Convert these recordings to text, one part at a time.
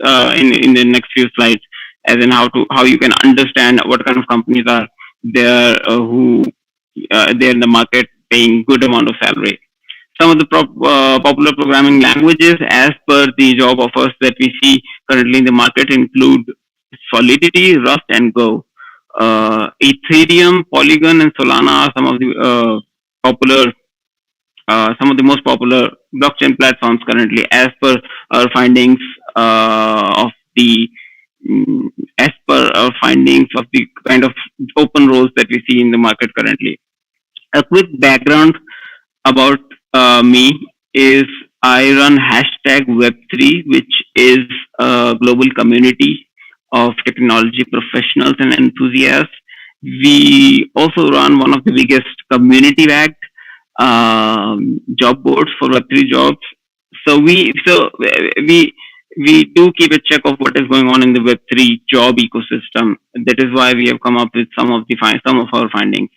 in the next few slides, as in how you can understand what kind of companies are there who they're in the market paying good amount of salary. Some of the popular programming languages as per the job offers that we see currently in the market include Solidity, Rust, and Go. Ethereum, Polygon, and Solana are popular, some of the most popular blockchain platforms currently, as per our findings of the mm, as per our findings of the kind of open roles that we see in the market currently. A quick background about me is I run hashtag Web3, which is a global community of technology professionals and enthusiasts. We also run one of the biggest community backed job boards for Web3 jobs. So we we do keep a check of what is going on in the Web3 job ecosystem. That is why we have come up with some of our findings.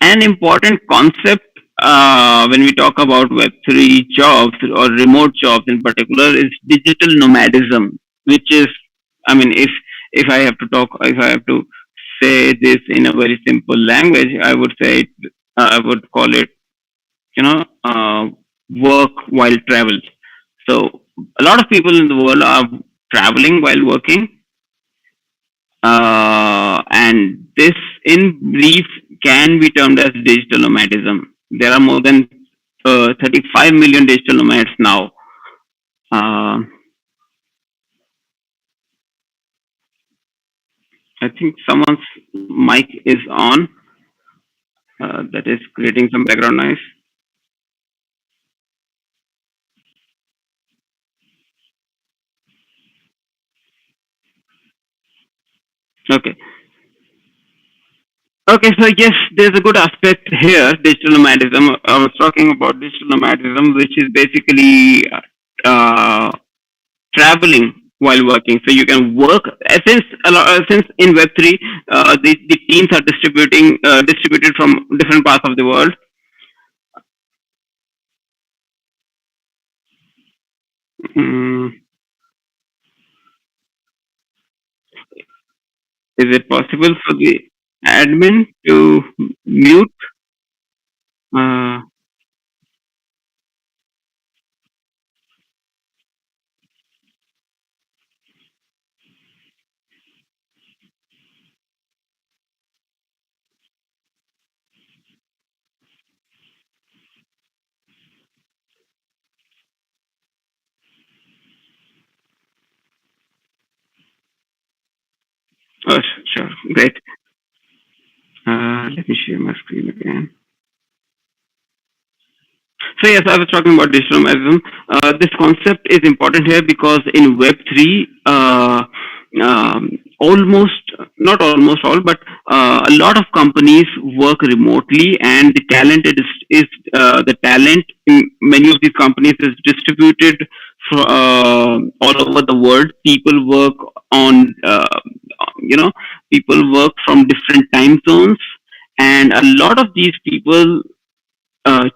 An important concept when we talk about Web3 jobs or remote jobs in particular is digital nomadism, which is, I mean, if I have to say this in a very simple language, I would I would call it, work while travel. So a lot of people in the world are traveling while working, and this, in brief, can be termed as digital nomadism. There are more than 35 million digital nomads now. Uh, I think someone's mic is on. That is creating some background noise. Okay. Okay, so yes, there's a good aspect here, digital nomadism. I was talking about digital nomadism, which is basically uh, traveling while working. So you can work since in Web three the teams are distributed from different parts of the world. Mm, is it possible for the admin to mute? Uh, oh, sure, great. Let me share my screen again. So yes, I was talking about digital nomadism. This concept is important here because in Web three, almost not almost all, but a lot of companies work remotely, and the talent in many of these companies is distributed all over the world. On, you know, people work from different time zones, and a lot of these people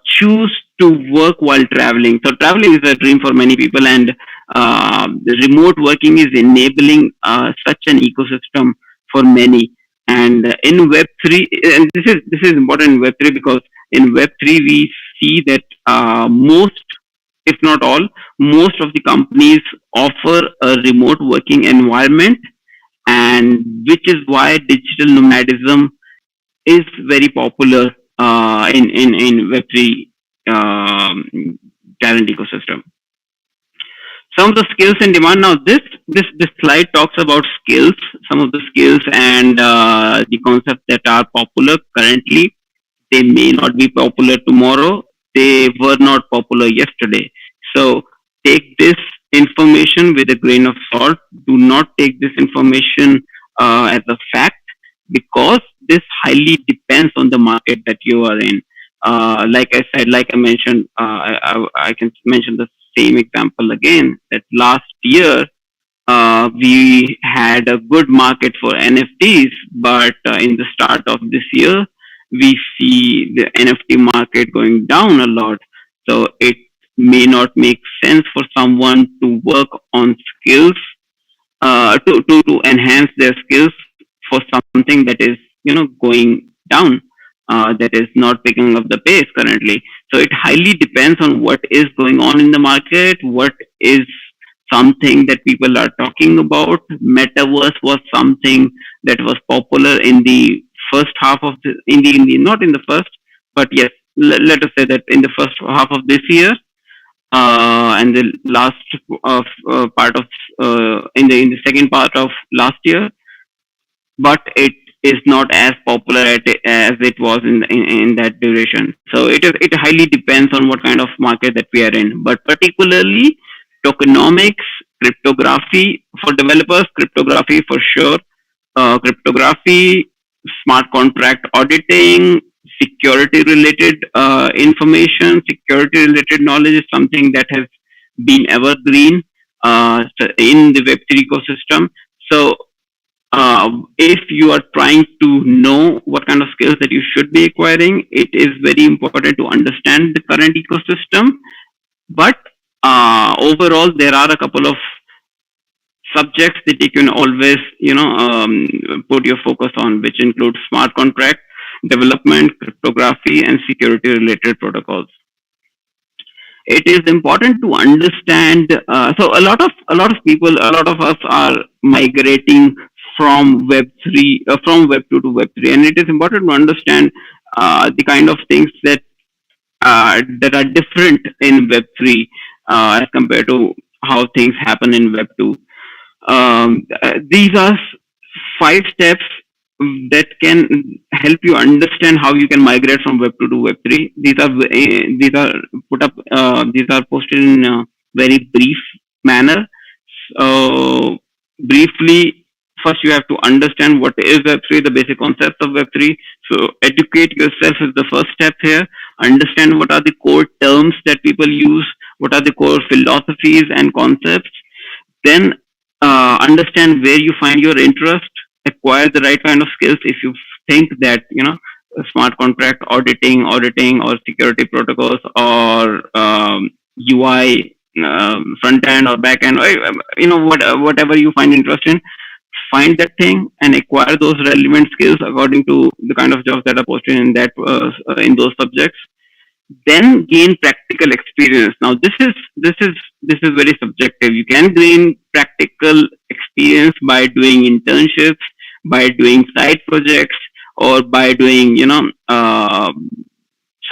choose to work while traveling. So traveling is a dream for many people, and the remote working is enabling such an ecosystem for many. And in Web three, and this is important in Web three because in Web three we see that most, if not all, most of the companies offer a remote working environment, and which is why digital nomadism is very popular in Web3 um, talent ecosystem. Some of the skills in demand now. This slide talks about skills, some of the skills and the concepts that are popular currently. They may not be popular tomorrow. They were not popular yesterday. So take this information with a grain of salt. Do not take this information as a fact because this highly depends on the market that you are in. Like I said, like I mentioned, I can mention the same example again that last year we had a good market for NFTs, but in the start of this year, we see the NFT market going down a lot. So it may not make sense for someone to work on skills, to enhance their skills for something that is, going down, that is not picking up the pace currently. So it highly depends on what is going on in the market, what is something that people are talking about. Metaverse was something that was popular in the first half of the not in the first, but yes, let us say that in the first half of this year, and the last of part of in the second part of last year, but it is not as popular as it was in that duration. So it highly depends on what kind of market that we are in. But particularly tokenomics, cryptography for developers, cryptography for sure, cryptography, smart contract auditing, security related information, security related knowledge is something that has been evergreen in the Web3 ecosystem. So if you are trying to know what kind of skills that you should be acquiring, it is very important to understand the current ecosystem. But overall, there are a couple of subjects that you can always, put your focus on, which include smart contract development, cryptography, and security related protocols. It is important to understand. So a lot of people, a lot of us are migrating from Web3, from Web2 to Web3, and it is important to understand the kind of things that are different in Web3 as compared to how things happen in Web2. These are 5 steps that can help you understand how you can migrate from Web2 to Web3. These are put up. These are posted in a very brief manner. So briefly, first you have to understand what is Web3, the basic concepts of Web3. So educate yourself is the first step here. Understand what are the core terms that people use, what are the core philosophies and concepts. Then understand where you find your interest, acquire the right kind of skills. If you think that smart contract auditing or security protocols or UI, front end or back end, or whatever you find interest in, find that thing and acquire those relevant skills according to the kind of jobs that are posted in those subjects. Then gain practical experience. Now this is very subjective. You can gain practical experience by doing internships, by doing side projects, or by doing some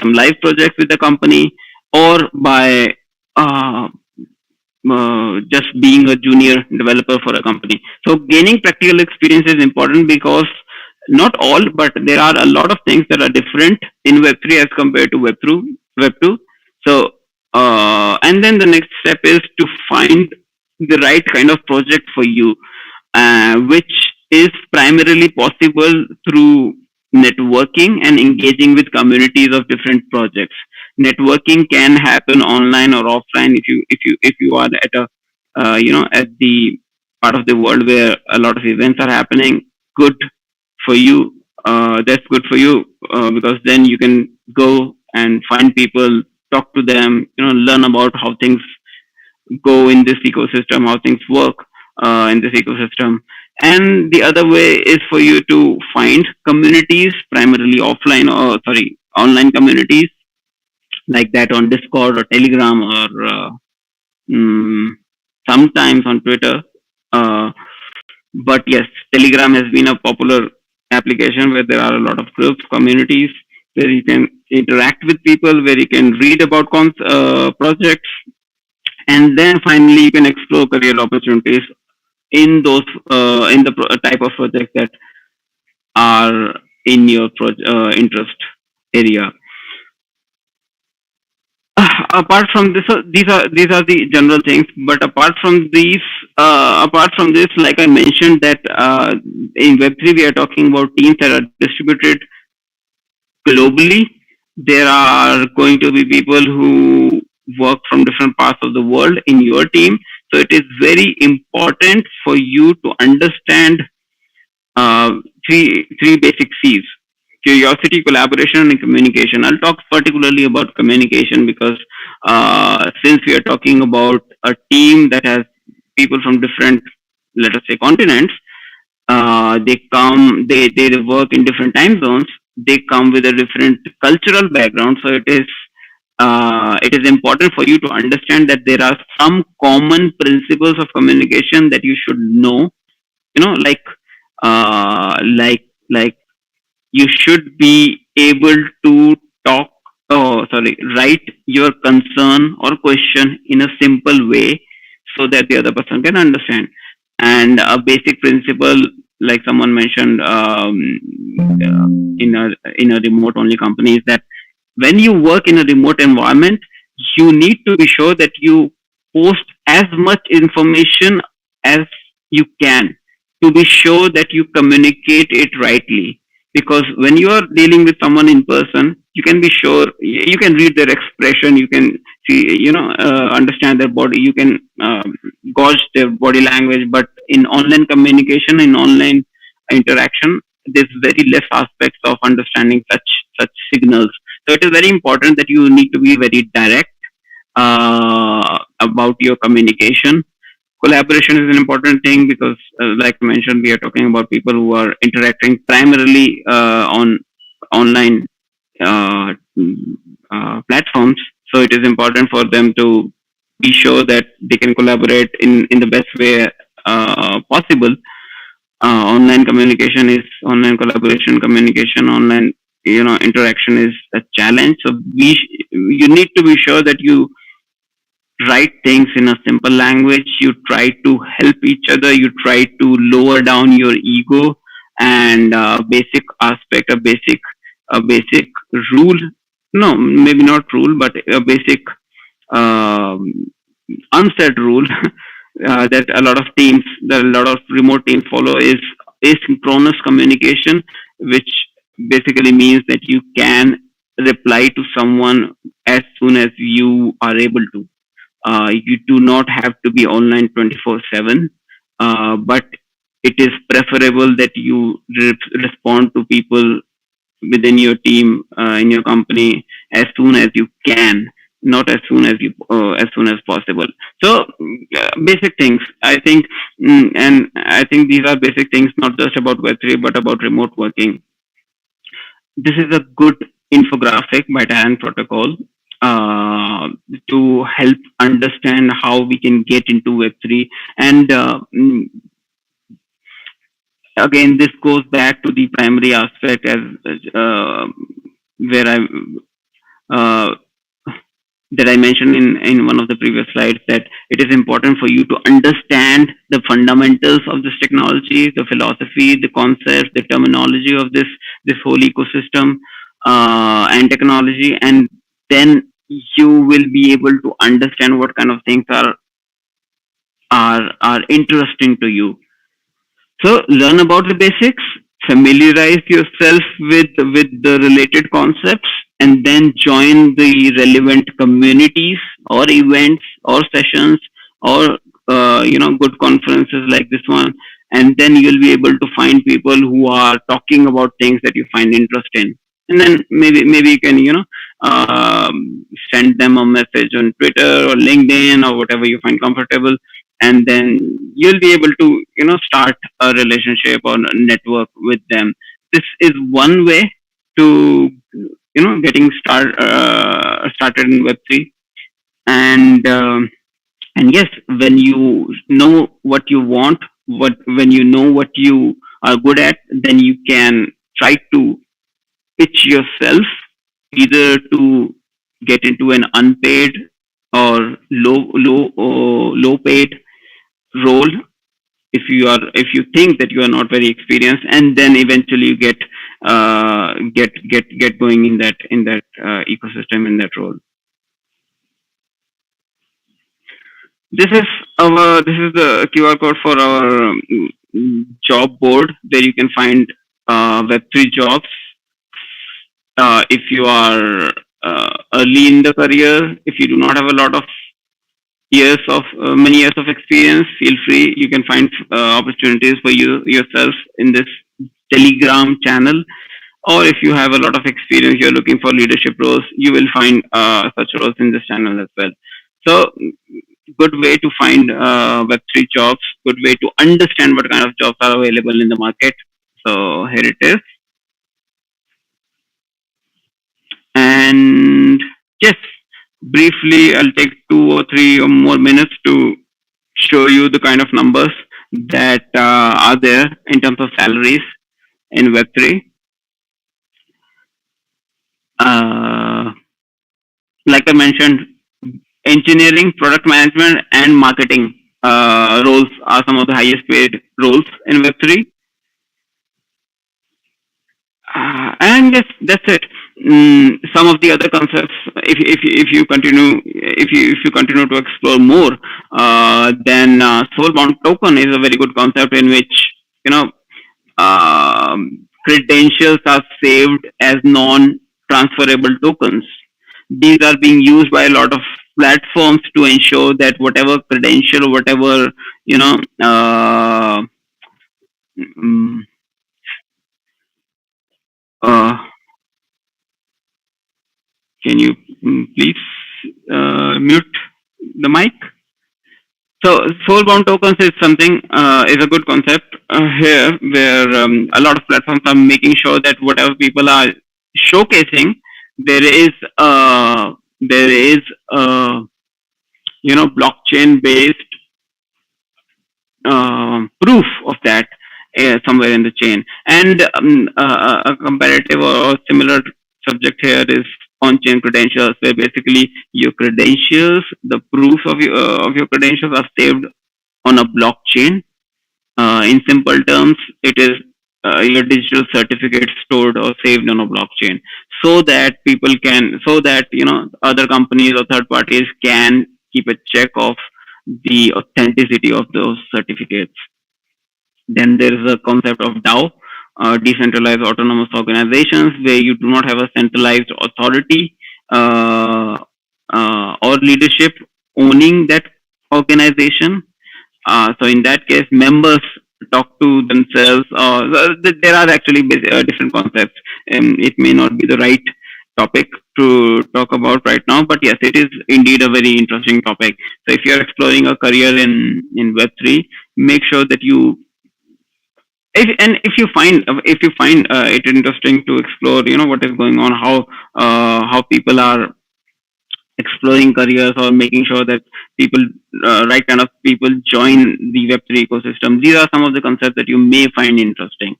live projects with the company, or by just being a junior developer for a company. So gaining practical experience is important because not all, but there are a lot of things that are different in Web3 as compared to Web2. So, and then the next step is to find the right kind of project for you, which is primarily possible through networking and engaging with communities of different projects. Networking can happen online or offline. If you are at a at the part of the world where a lot of events are happening, good for you. That's good for you because then you can go and find people, talk to them, learn about how things go in this ecosystem, how things work in this ecosystem. And the other way is for you to find communities, primarily offline or sorry, online communities like that on Discord or Telegram or mm, sometimes on Twitter. Uh, but yes, Telegram has been a popular application where there are a lot of groups, communities where you can interact with people, where you can read about projects, and then finally you can explore career opportunities in those in the type of projects that are in your interest area. Apart from this, these are the general things. But apart from this, like I mentioned, that in Web3 we are talking about teams that are distributed globally. There are going to be people who work from different parts of the world in your team. So it is very important for you to understand uh, three basic C's. curiosity, collaboration, and communication. I'll talk particularly about communication because since we are talking about a team that has people from different, let us say, continents, they work in different time zones. They come with a different cultural background, so it is important for you to understand that there are some common principles of communication that you should know. Like uh, like like you should be able to talk, oh sorry, write your concern or question in a simple way so that the other person can understand. And a basic principle, like someone mentioned, in a remote only company, is that when you work in a remote environment, you need to be sure that you post as much information as you can, to be sure that you communicate it rightly. Because when you are dealing with someone in person, you can be sure, you can read their expression, you can see, understand their body, you can gauge their body language. But in online communication, in online interaction, there's very less aspects of understanding such signals. So it is very important that you need to be very direct about your communication. Collaboration is an important thing because, like I mentioned, we are talking about people who are interacting primarily on online uh, platforms. So it is important for them to be sure that they can collaborate in the best way possible. Online collaboration, communication, online interaction is a challenge. So you need to be sure that you write things in a simple language. You try to help each other. You try to lower down your ego, and basic aspect, a basic rule. No, maybe not rule, but a basic um, unsaid rule that a lot of remote teams follow is asynchronous communication, which basically means that you can reply to someone as soon as you are able to. You do not have to be online 24/7, but it is preferable that you respond to people within your team, in your company, as soon as you can, not as soon as possible. So basic things, I think. And I think these are basic things, not just about Web3 but about remote working. This is a good infographic by Darren Protocol uh, to help understand how we can get into Web3. And again, this goes back to the primary aspect, as uh, where I uh, that I mentioned in one of the previous slides, that it is important for you to understand the fundamentals of this technology, the philosophy, the concepts, the terminology of this whole ecosystem and technology, and then you will be able to understand what kind of things are interesting to you. So learn about the basics, familiarize yourself with the related concepts, and then join the relevant communities or events or sessions or good conferences like this one, and then you'll be able to find people who are talking about things that you find interest in. And then maybe you can send them a message on Twitter or LinkedIn or whatever you find comfortable, and then you'll be able to start a relationship or a network with them. This is one way to getting started in Web3. And um, and yes, when you know what you want, when you know what you are good at, then you can try to pitch yourself, either to get into an unpaid or low paid role, if you think that you are not very experienced, and then eventually you get going in that ecosystem, in that role. This is the QR code for our job board, where you can find Web3 jobs. If you are early in the career, if you do not have a lot of many years of experience, feel free. You can find opportunities for you yourself in this Telegram channel. or if you have a lot of experience, you're looking for leadership roles, you will find such roles in this channel as well. So good way to find Web3 jobs, good way to understand what kind of jobs are available in the market. So here it is. And yes, briefly, I'll take 2 or 3 or more minutes to show you the kind of numbers that are there in terms of salaries in Web3. Uh, like I mentioned, engineering, product management, and marketing roles are some of the highest paid roles in Web3. And yes, that's it. Some of the other concepts, if you continue if you continue to explore more, then soulbound token is a very good concept in which you know credentials are saved as non-transferable tokens. These are being used by a lot of platforms to ensure that whatever credential or whatever you know mm, uh, can you please mute the mic? So soulbound tokens is something is a good concept here, where a lot of platforms are making sure that whatever people are showcasing, there is there is blockchain based proof of that somewhere in the chain. And a comparative or similar subject here is on-chain credentials, where basically your credentials, the proof of your credentials are saved on a blockchain. In simple terms, it is your digital certificate stored or saved on a blockchain, so that so that other companies or third parties can keep a check of the authenticity of those certificates. Then there is a concept of DAO, decentralized autonomous organizations, where you do not have a centralized authority or leadership owning that organization. So in that case, members talk to themselves. There are actually different concepts. It may not be the right topic to talk about right now, but yes, it is indeed a very interesting topic. So if you are exploring a career in Web3, make sure that you if you find it interesting to explore, what is going on, how people are exploring careers or making sure that people right kind of people join the Web3 ecosystem. These are some of the concepts that you may find interesting.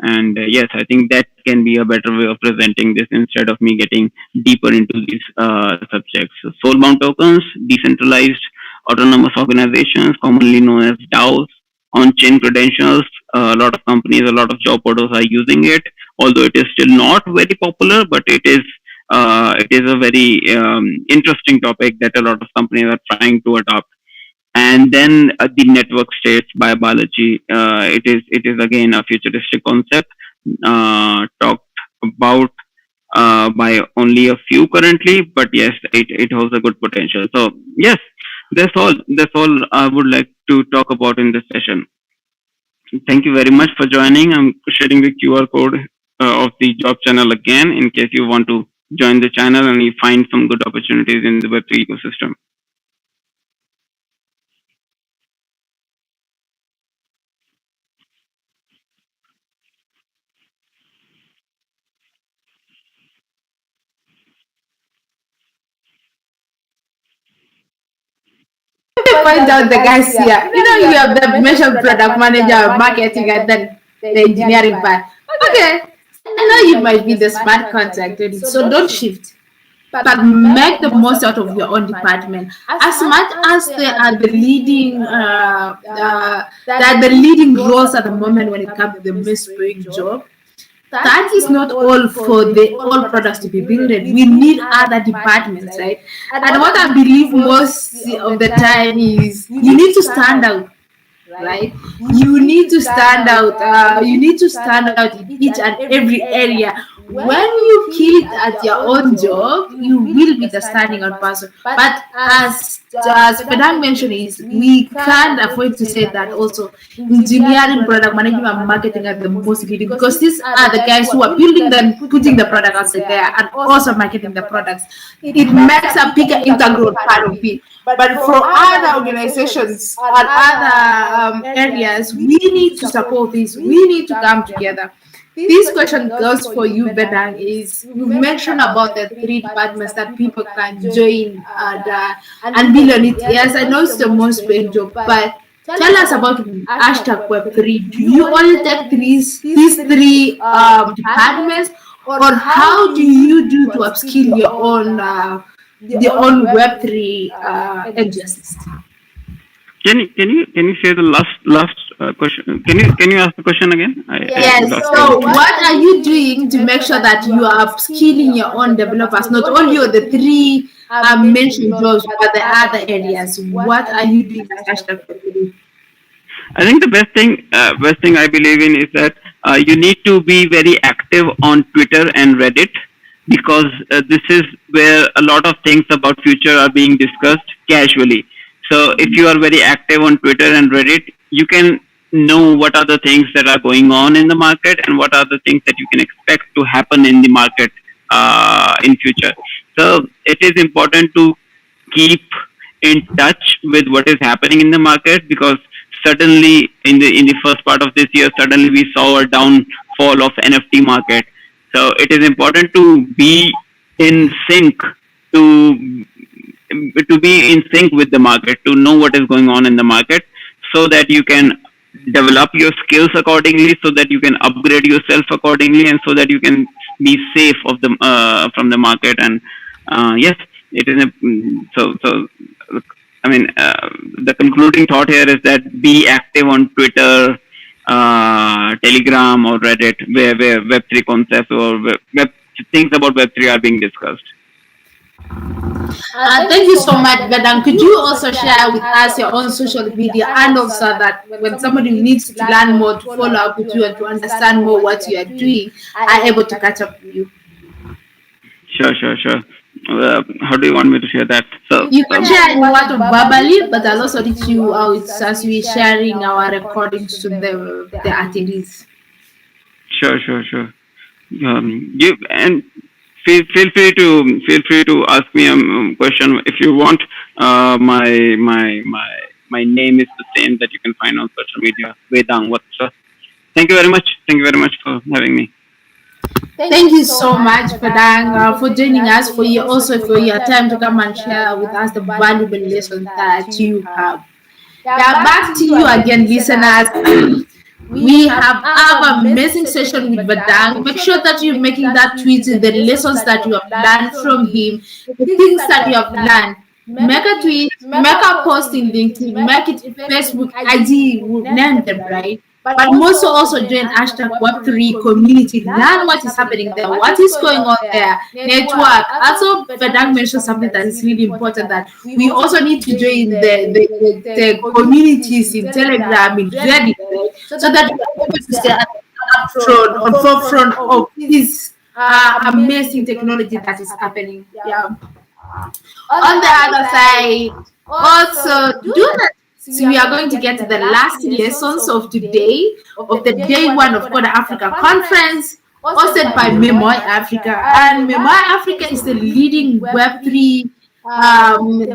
And yes, I think that can be a better way of presenting this instead of me getting deeper into these subjects. So soulbound tokens, decentralized autonomous organizations, commonly known as DAOs, on-chain credentials. A lot of companies, a lot of job portals are using it, although it is still not very popular, but it is a very interesting topic that a lot of companies are trying to adopt. And then the network states by Balaji, it is again a futuristic concept talked about by only a few currently, but yes, it holds a good potential. So yes, that's all I would like to talk about in this session. Thank you very much for joining. I'm sharing the QR code of the job channel again in case you want to join the channel and you find some good opportunities in the Web3 ecosystem. Find out the guys here. You have the mentioned product manager, marketing, and then the engineering part. Okay, I know you might be the smart contact, so don't shift. But make the most out of your own department. As much as they are the leading roles at the moment when it comes to the most paying job, that is not all for the all products to be built. We need other departments, right? And what I believe most of the time is you need to stand out, right? You need to stand out. You need to stand out in each and every area when you kill it at your own job, you will be the standing out person. But as Padang mentioned, is we can't afford to say that also engineering, product management, and marketing are the most leading, because these are the guys who are building and putting the product out there and also marketing the products. It makes a bigger integral part of it. But for other organizations or other areas, we need to support this. We need to come together. This question goes for you, Bedang. Is you mentioned about the three departments that people can join and build on it. Yes, I know it's the most paid job, but tell us about hashtag Web3. Do you only take these three departments, or how do you do to upskill your own Web3 enthusiasts? Can you say the last question? Can you ask the question again? Yes. So, what are you doing to make sure that you are upskilling your own developers, not only on the three mentioned jobs, but the other areas? What are you doing as hashtag Web3? I think the best thing I believe in is that you need to be very active on Twitter and Reddit, because this is where a lot of things about future are being discussed casually. So if you are very active on Twitter and Reddit, you can know what are the things that are going on in the market and what are the things that you can expect to happen in the market in future. So it is important to keep in touch with what is happening in the market, because suddenly in the first part of this year, suddenly we saw a downfall of NFT market. So it is important to be in sync to be in sync with the market, to know what is going on in the market, so that you can develop your skills accordingly, so that you can upgrade yourself accordingly, and so that you can be safe of the from the market. And yes, it is so. I mean, the concluding thought here is that be active on Twitter, Telegram, or Reddit, where Web3 concepts or web things about Web3 are being discussed. Thank you so much, Bedang. Could you also share with us your own social media, and also that when somebody needs to learn more, to follow up with you, and to understand more what you are doing, are able to catch up with you? Sure. How do you want me to share that? So you can share in what verbally, but I'll also reach you out as we sharing our recordings to the attendees. Sure. You and feel free to ask me a question if you want. My name is the same that you can find on social media, Vedang Vatsa. Thank you very much for having me. Thank you so much, Padang, for joining us, for your time to come and share with us the valuable lessons that you have. Yeah, back to you again, listeners. We have our amazing session with Badang. Make sure that you're making that tweet, the lessons that you have learned from him, the things that you have learned. Make a tweet, make a post in LinkedIn, make it Facebook, IG, name them, right? But also join hashtag Web3 community. Learn what is happening there, what is going on there, network. Also, Vedang mentioned something that is really important, that we also need to join the communities in Telegram, in Reddit, right? So that we're able to stay on forefront of this amazing technology that is happening. Yeah. On the other side, also do that. So we are going to get to the last lessons of today, of the day one of Coder Africa conference, hosted by Memoir Africa. And Memoir Africa is the leading Web3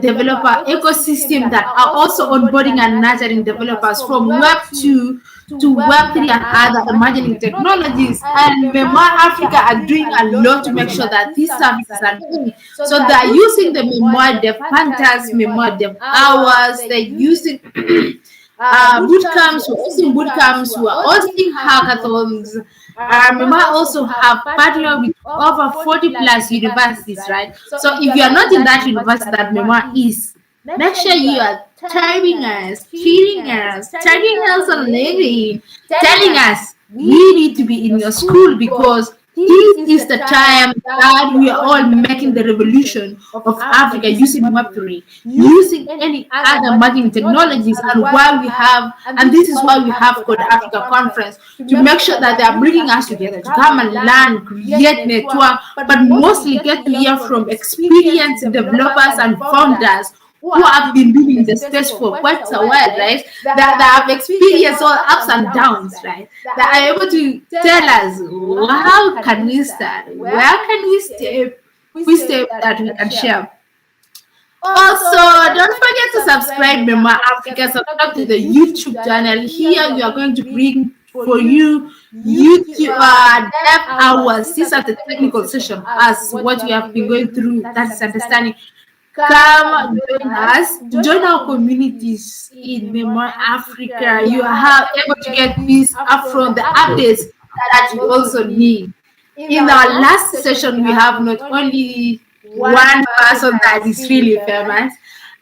developer ecosystem that are also onboarding and nurturing developers from Web2 to Web3 and other emerging technologies. And Memoir Africa are doing a lot to make sure that these services are doing. So they are using the Memoir Dev Hunters, Memoir Dev Hours, they're using bootcamps, we're hosting bootcamps, we're hosting hackathons. Memoir also have partnered with over 40 plus universities, right? So if you are not in that university that Memoir is, make sure you are typing us, tweeting us, tagging us on LinkedIn, telling us we need to be in your school, because This is the time that we are all making the revolution of Africa using Web3, using any other emerging technologies, and this is why we have Code Africa Conference to make sure that they are bringing us together to come and learn, create network, but mostly get to hear from experienced developers and founders who have been doing in the space for quite a while, right? That have experienced all ups and downs, right? That are able to tell us how can we start, where can we step that we can share. Also, don't forget to subscribe, Mema Africa. Subscribe to the YouTube channel. Here we are going to bring for you YouTube dev hours. These are the technical session as what we have been going through. That's understanding. Come join us, join our communities in Memoir Africa. You are able to get these upfront, the updates that you also need. In our last session, we have not only one person that is really famous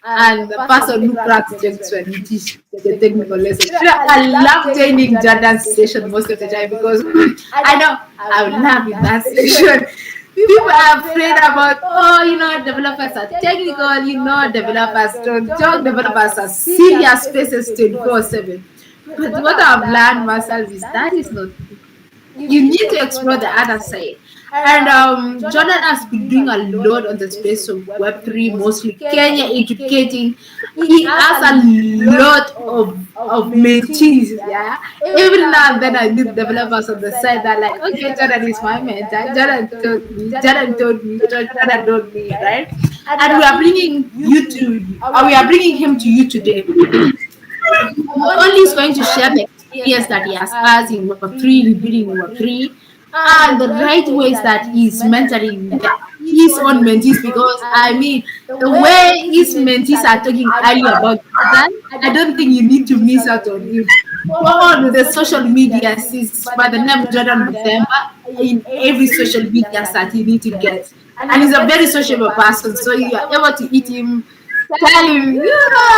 and the person who cracks jokes when he teaches the technical lesson. I love joining Jordan's session most of the time because I know I will love in that session. People are afraid about, developers are technical, developers don't talk, developers are serious faces 24/7. But what I've learned myself is that is not true. You need to explore the other side. And Jordan has been doing a lot on the space of Web3, mostly Kenya educating. He has a lot of mentees. Yeah, every now and then I meet developers on the side that are like, okay, Jordan is my mentor. Jordan told me, Jordan told me, right? And we are bringing we are bringing him to you today. Only is going to share the experience that he has had in Web3, rebuilding Web3, and the right ways that he's mentoring his own mentees. Because I mean, the way his mentees are talking earlier about that, I don't think you need to miss out on him. Go on the social media, is by the name Jordan Muthemba in every social media that you need to get. And he's a very sociable person, so you are able to eat him, tell him,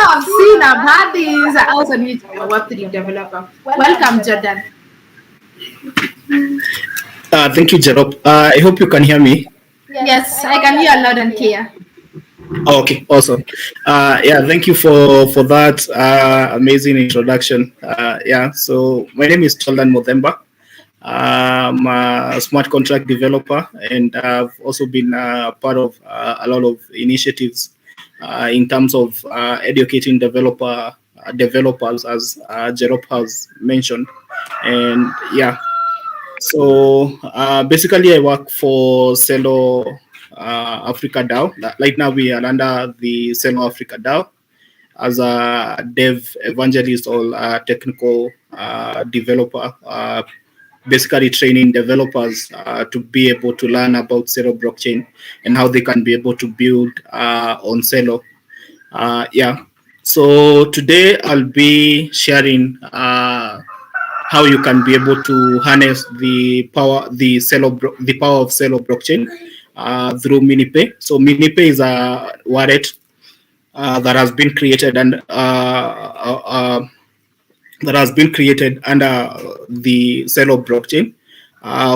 I've seen, I've had this. I also need a Web3 developer. Welcome, Jordan. Thank you, Jerop. I hope you can hear me. Yes, I can hear loud and clear. Okay, awesome. Thank you for that amazing introduction. So my name is Jordan Muthemba. I'm a smart contract developer, and I've also been part of a lot of initiatives in terms of educating developers, as Jerop has mentioned. And so basically I work for Celo Africa DAO. Right now we are under the Celo Africa DAO as a dev evangelist or technical developer, basically training developers to be able to learn about Celo blockchain and how they can be able to build on Celo. So today I'll be sharing how you can be able to harness the power of Celo blockchain through MiniPay. So MiniPay is a wallet that has been created and that has been created under the Celo blockchain,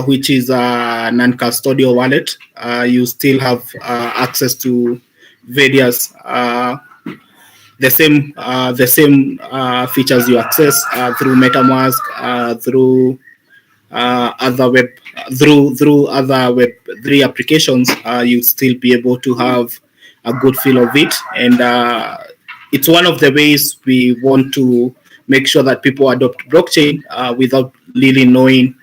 which is a non-custodial wallet. You still have access to various the same features you access through MetaMask, through other Web3 applications. You still be able to have a good feel of it, and it's one of the ways we want to make sure that people adopt blockchain without really knowing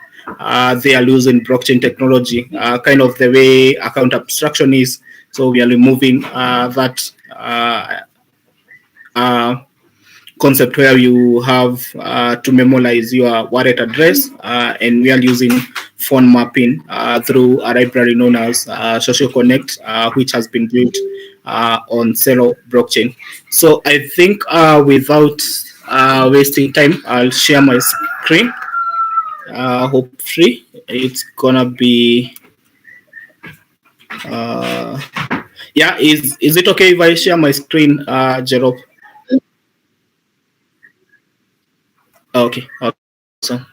they are losing blockchain technology, kind of the way account abstraction is. So we are removing that concept where you have to memorize your wallet address, and we are using phone mapping through a library known as Social Connect, which has been built on Celo blockchain. So I think without wasting time, I'll share my screen. Hopefully it's gonna be is it okay if I share my screen, Jerop? Okay, awesome.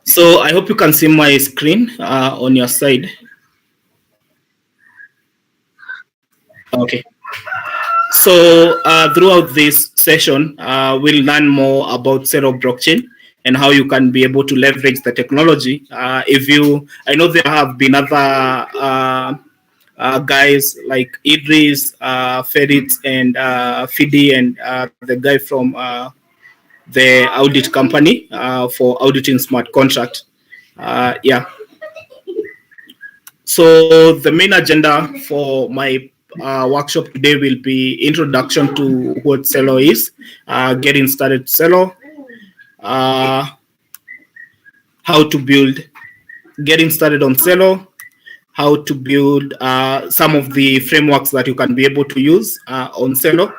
So I hope you can see my screen on your side. Okay. So throughout this session, we'll learn more about Celo blockchain and how you can be able to leverage the technology. I know there have been other guys like Idris, Ferit, and Fidi, and the guy from the audit company for auditing smart contract. Yeah. So the main agenda for my workshop today will be introduction to what Celo is, getting started Celo, how to build, getting started on Celo, how to build some of the frameworks that you can be able to use on Celo.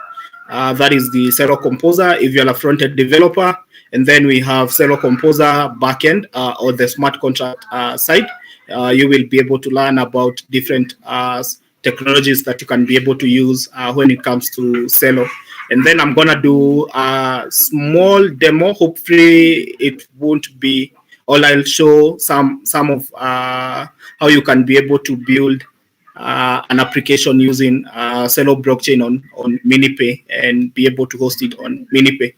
That is the Celo Composer if you're a front-end developer. And then we have Celo Composer backend or the smart contract side. You will be able to learn about different technologies that you can be able to use when it comes to Celo. And then I'm going to do a small demo. Hopefully it won't be, or I'll show some of how you can be able to build an application using Celo blockchain on MiniPay and be able to host it on MiniPay.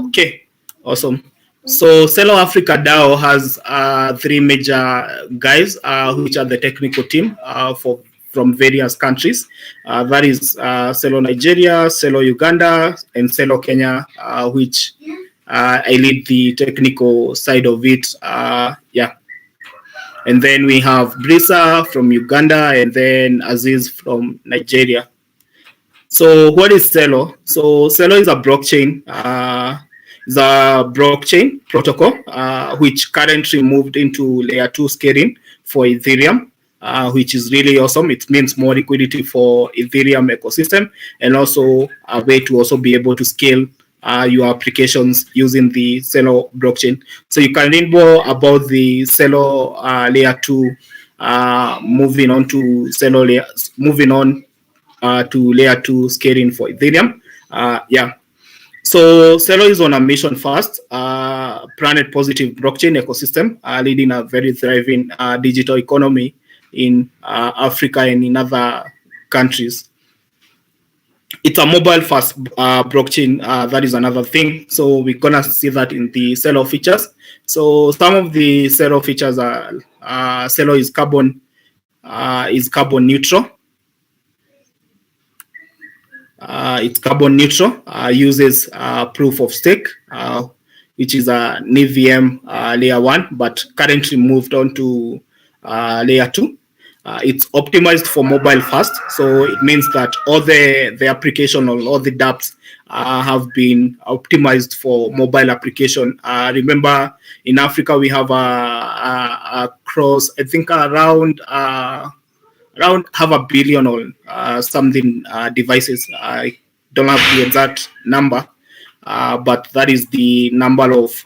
Okay, awesome. So Celo Africa DAO has three major guys, which are the technical team from various countries. That is Celo Nigeria, Celo Uganda, and Celo Kenya, which I lead the technical side of it. Yeah. And then we have Brisa from Uganda, and then Aziz from Nigeria. So what is Celo? So Celo is a blockchain. The blockchain protocol, which currently moved into layer 2 scaling for Ethereum, which is really awesome. It means more liquidity for Ethereum ecosystem, and also a way to also be able to scale your applications using the Celo blockchain. So you can read more about the Celo layer 2, moving on to layer 2 scaling for Ethereum. Yeah. So Celo is on a mission first, planet positive blockchain ecosystem, leading a very thriving digital economy in Africa and in other countries. It's a mobile first blockchain. That is another thing. So we're gonna see that in the Celo features. So some of the Celo features are Celo is carbon neutral. It's carbon neutral, uses proof of stake, which is an EVM layer 1, but currently moved on to layer 2. It's optimized for mobile first, so it means that all the application or all the dApps have been optimized for mobile application. Remember, in Africa we have a cross, I think around half a billion or something devices. I don't have the exact number, but that is the number of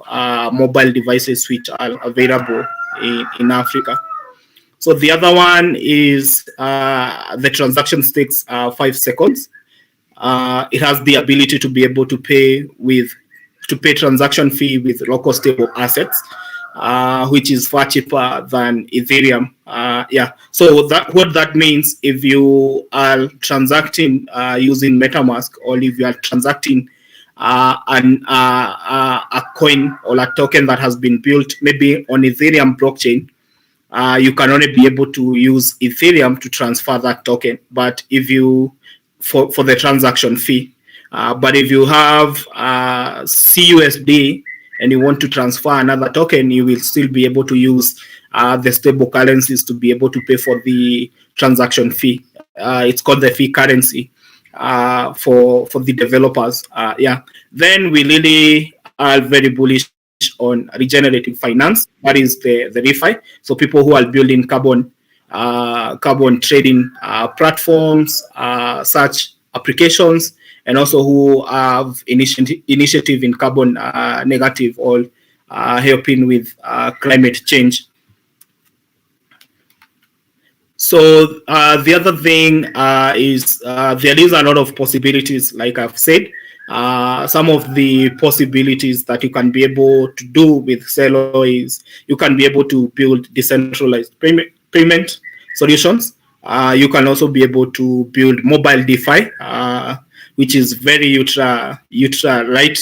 mobile devices which are available in Africa. So the other one is the transaction takes 5 seconds. It has the ability to be able to pay transaction fee with local stable assets, which is far cheaper than Ethereum. Yeah. So what that means, if you are transacting using MetaMask, or if you are transacting a coin or a token that has been built maybe on Ethereum blockchain, you can only be able to use Ethereum to transfer that token. But if you for the transaction fee, but if you have CUSD and you want to transfer another token, you will still be able to use the stable currencies to be able to pay for the transaction fee. It's called the fee currency for the developers. Yeah. Then we really are very bullish on regenerative finance. That is the ReFi. So people who are building carbon trading platforms, such applications, and also who have initiative in carbon negative or helping with climate change. So the other thing is there is a lot of possibilities, like I've said. Some of the possibilities that you can be able to do with Celo is you can be able to build decentralized payment solutions. You can also be able to build mobile DeFi, which is very ultra light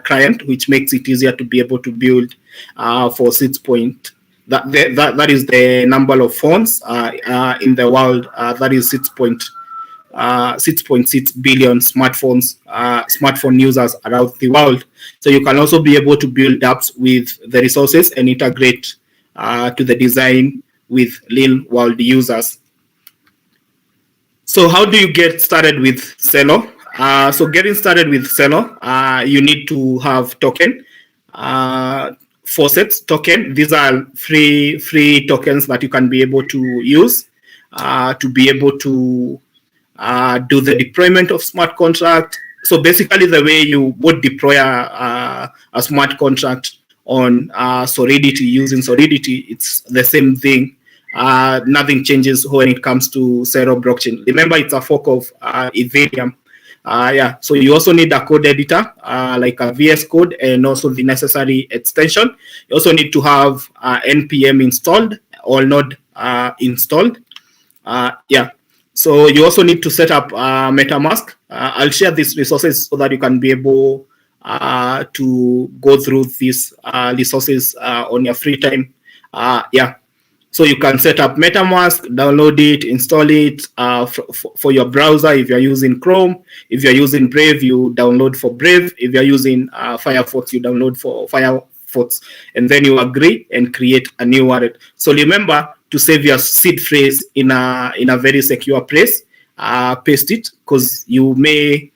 client, which makes it easier to be able to build for 6 that is the number of phones in the world. That is 6.6 billion smartphone users around the world. So you can also be able to build apps with the resources and integrate to the design with real world users. So how do you get started with Celo? So getting started with Celo, you need to have token. Faucets token. These are free tokens that you can be able to use to be able to do the deployment of smart contract. So basically, the way you would deploy a smart contract on Solidity using Solidity, it's the same thing. Nothing changes when it comes to Celo blockchain. Remember, it's a fork of Ethereum. So you also need a code editor like a VS Code and also the necessary extension. You also need to have NPM installed or Node installed. So you also need to set up MetaMask. I'll share these resources so that you can be able to go through these resources on your free time. So you can set up MetaMask, download it, install it for your browser. If you're using Chrome, if you're using Brave, you download for Brave. If you're using Firefox, you download for Firefox. And then you agree and create a new wallet. So remember to save your seed phrase in a very secure place. Paste it because you may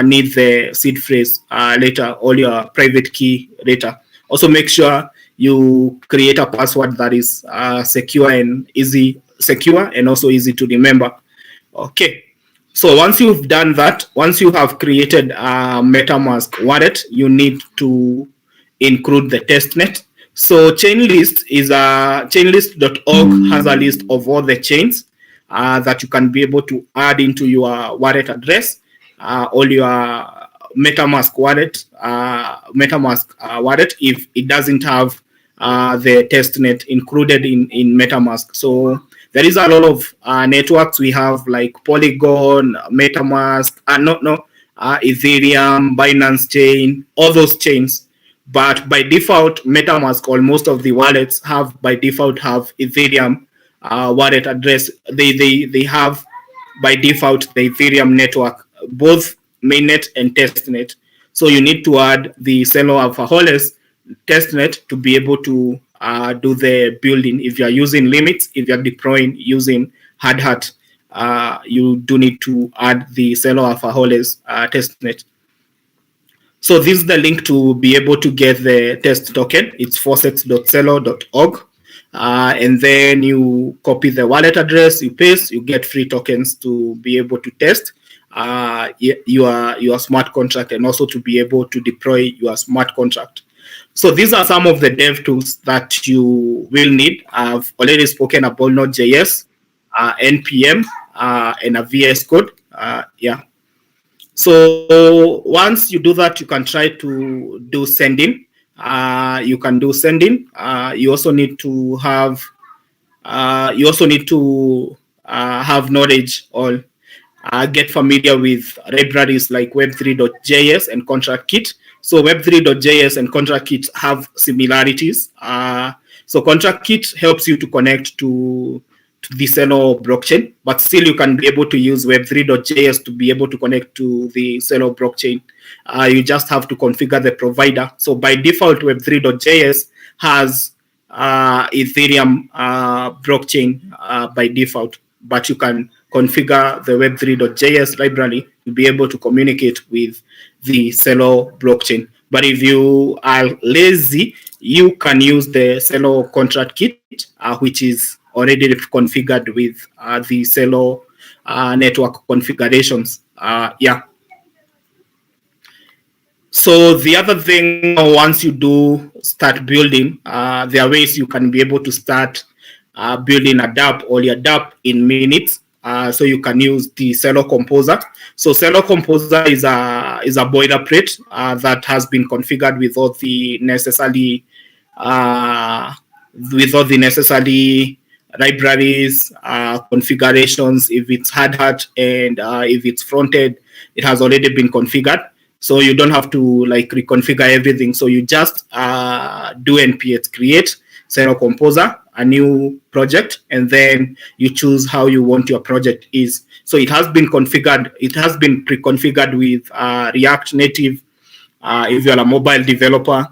need the seed phrase later or your private key later. Also make sure you create a password that is secure and also easy to remember. Okay, so once you've done that, once you have created a MetaMask wallet, you need to include the testnet. So chainlist.org has a list of all the chains that you can be able to add into your wallet address, all your MetaMask wallet, if it doesn't have the testnet included in MetaMask. So there is a lot of networks we have like Polygon, MetaMask, Ethereum, Binance Chain, all those chains. But by default, MetaMask or most of the wallets have Ethereum wallet address. They have by default the Ethereum network, both mainnet and testnet. So you need to add the Celo Alpha Holes testnet to be able to do the building. If you're using limits, if you're deploying using Hard Hat, you do need to add the Celo Alpha Holes testnet. So this is the link to be able to get the test token. It's faucets.celo.org. And then you copy the wallet address, you paste, you get free tokens to be able to test your smart contract and also to be able to deploy your smart contract. So these are some of the dev tools that you will need. I've already spoken about Node.js, NPM, and a VS Code. So once you do that, you can try to do sending. You can do sending. You also need to have knowledge or get familiar with libraries like Web3.js and ContractKit. So Web3.js and ContractKit have similarities. So ContractKit helps you to connect to the Celo blockchain, but still you can be able to use Web3.js to be able to connect to the Celo blockchain. You just have to configure the provider. So by default, Web3.js has Ethereum blockchain by default, but you can configure the Web3.js library to be able to communicate with the Celo blockchain. But if you are lazy, you can use the Celo ContractKit, which is already configured with the Celo network configurations. So the other thing, once you do start building, there are ways you can be able to start building a dApp or your dApp in minutes. so you can use the Celo Composer. So Celo Composer is a boilerplate that has been configured with all the necessary libraries, configurations. If it's hard hat and if it's fronted, it has already been configured. So you don't have to like reconfigure everything. So you just do npx create Celo Composer, a new project, and then you choose how you want your project is. So it has been configured. It has been pre-configured with React Native. If you are a mobile developer,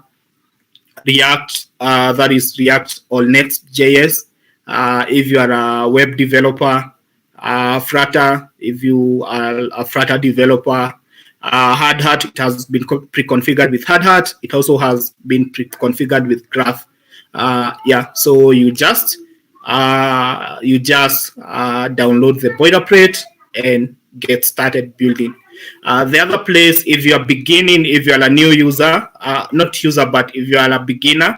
React, that is React or Next.js. If you are a web developer, Flutter. If you are a Flutter developer, Hard Hat, it has been pre-configured with Hard Hat. It also has been pre-configured with Graph. So you just download the boilerplate and get started building. The other place, if you are beginning, if you are a new user, not user, but if you are a beginner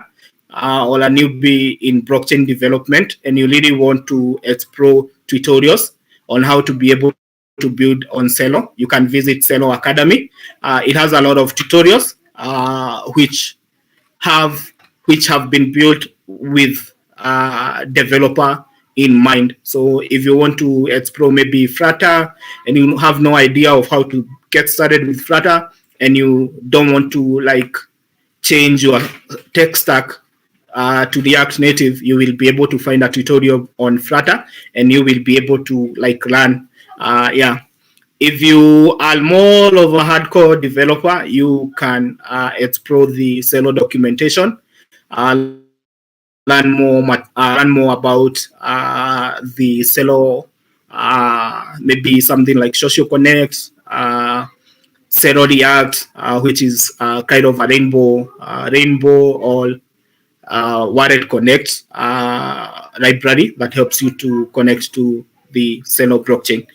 or a newbie in blockchain development, and you really want to explore tutorials on how to be able to build on Celo, you can visit Celo Academy. It has a lot of tutorials which have been built with developer in mind. So if you want to explore maybe Flutter and you have no idea of how to get started with Flutter, and you don't want to like change your tech stack to React Native, you will be able to find a tutorial on Flutter and you will be able to like learn. If you are more of a hardcore developer, you can explore the Celo documentation, learn more about the Celo, maybe something like Social Connect, Celo React, which is kind of a rainbow or Wallet Connect library that helps you to connect to the Celo blockchain.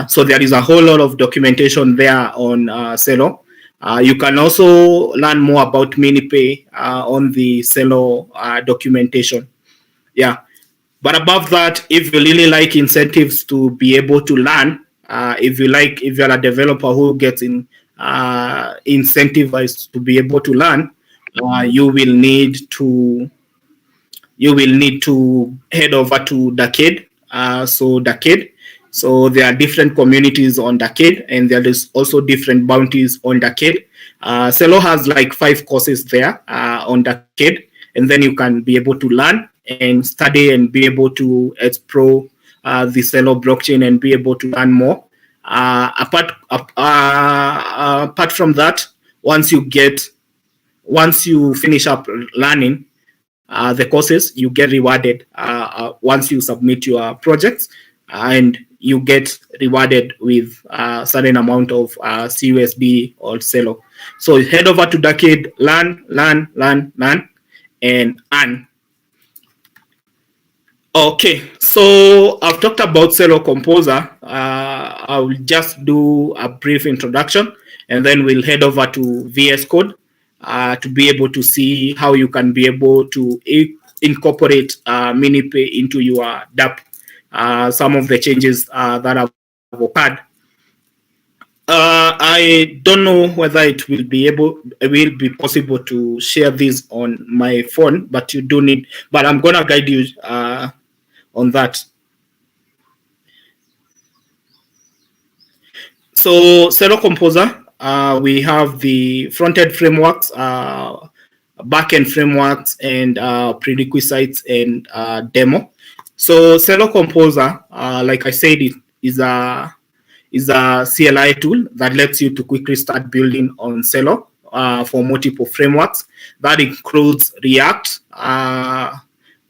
So there is a whole lot of documentation there on Celo. You can also learn more about MiniPay on the Celo documentation. But above that, if you really like incentives to be able to learn, if you're a developer who gets incentivized to be able to learn, you will need to head over to Decade. So there are different communities on Decade, and there is also different bounties on Decade. Celo has like 5 courses there on Decade, and then you can be able to learn and study and be able to explore the Celo blockchain and be able to learn more. Apart from that, once you finish up learning the courses, you get rewarded once you submit your projects, and you get rewarded with a certain amount of CUSD or Celo. So head over to Decade, learn, and earn. Okay, so I've talked about Celo Composer. I will just do a brief introduction, and then we'll head over to VS Code to be able to see how you can be able to incorporate MiniPay into your DApp. Some of the changes that have occurred. I don't know whether it will be possible to share this on my phone, but you do need. But I'm gonna guide you on that. So Celo Composer, we have the front-end frameworks, back-end frameworks, and prerequisites and demo. So Celo Composer, like I said, it is a CLI tool that lets you to quickly start building on Celo for multiple frameworks. That includes React,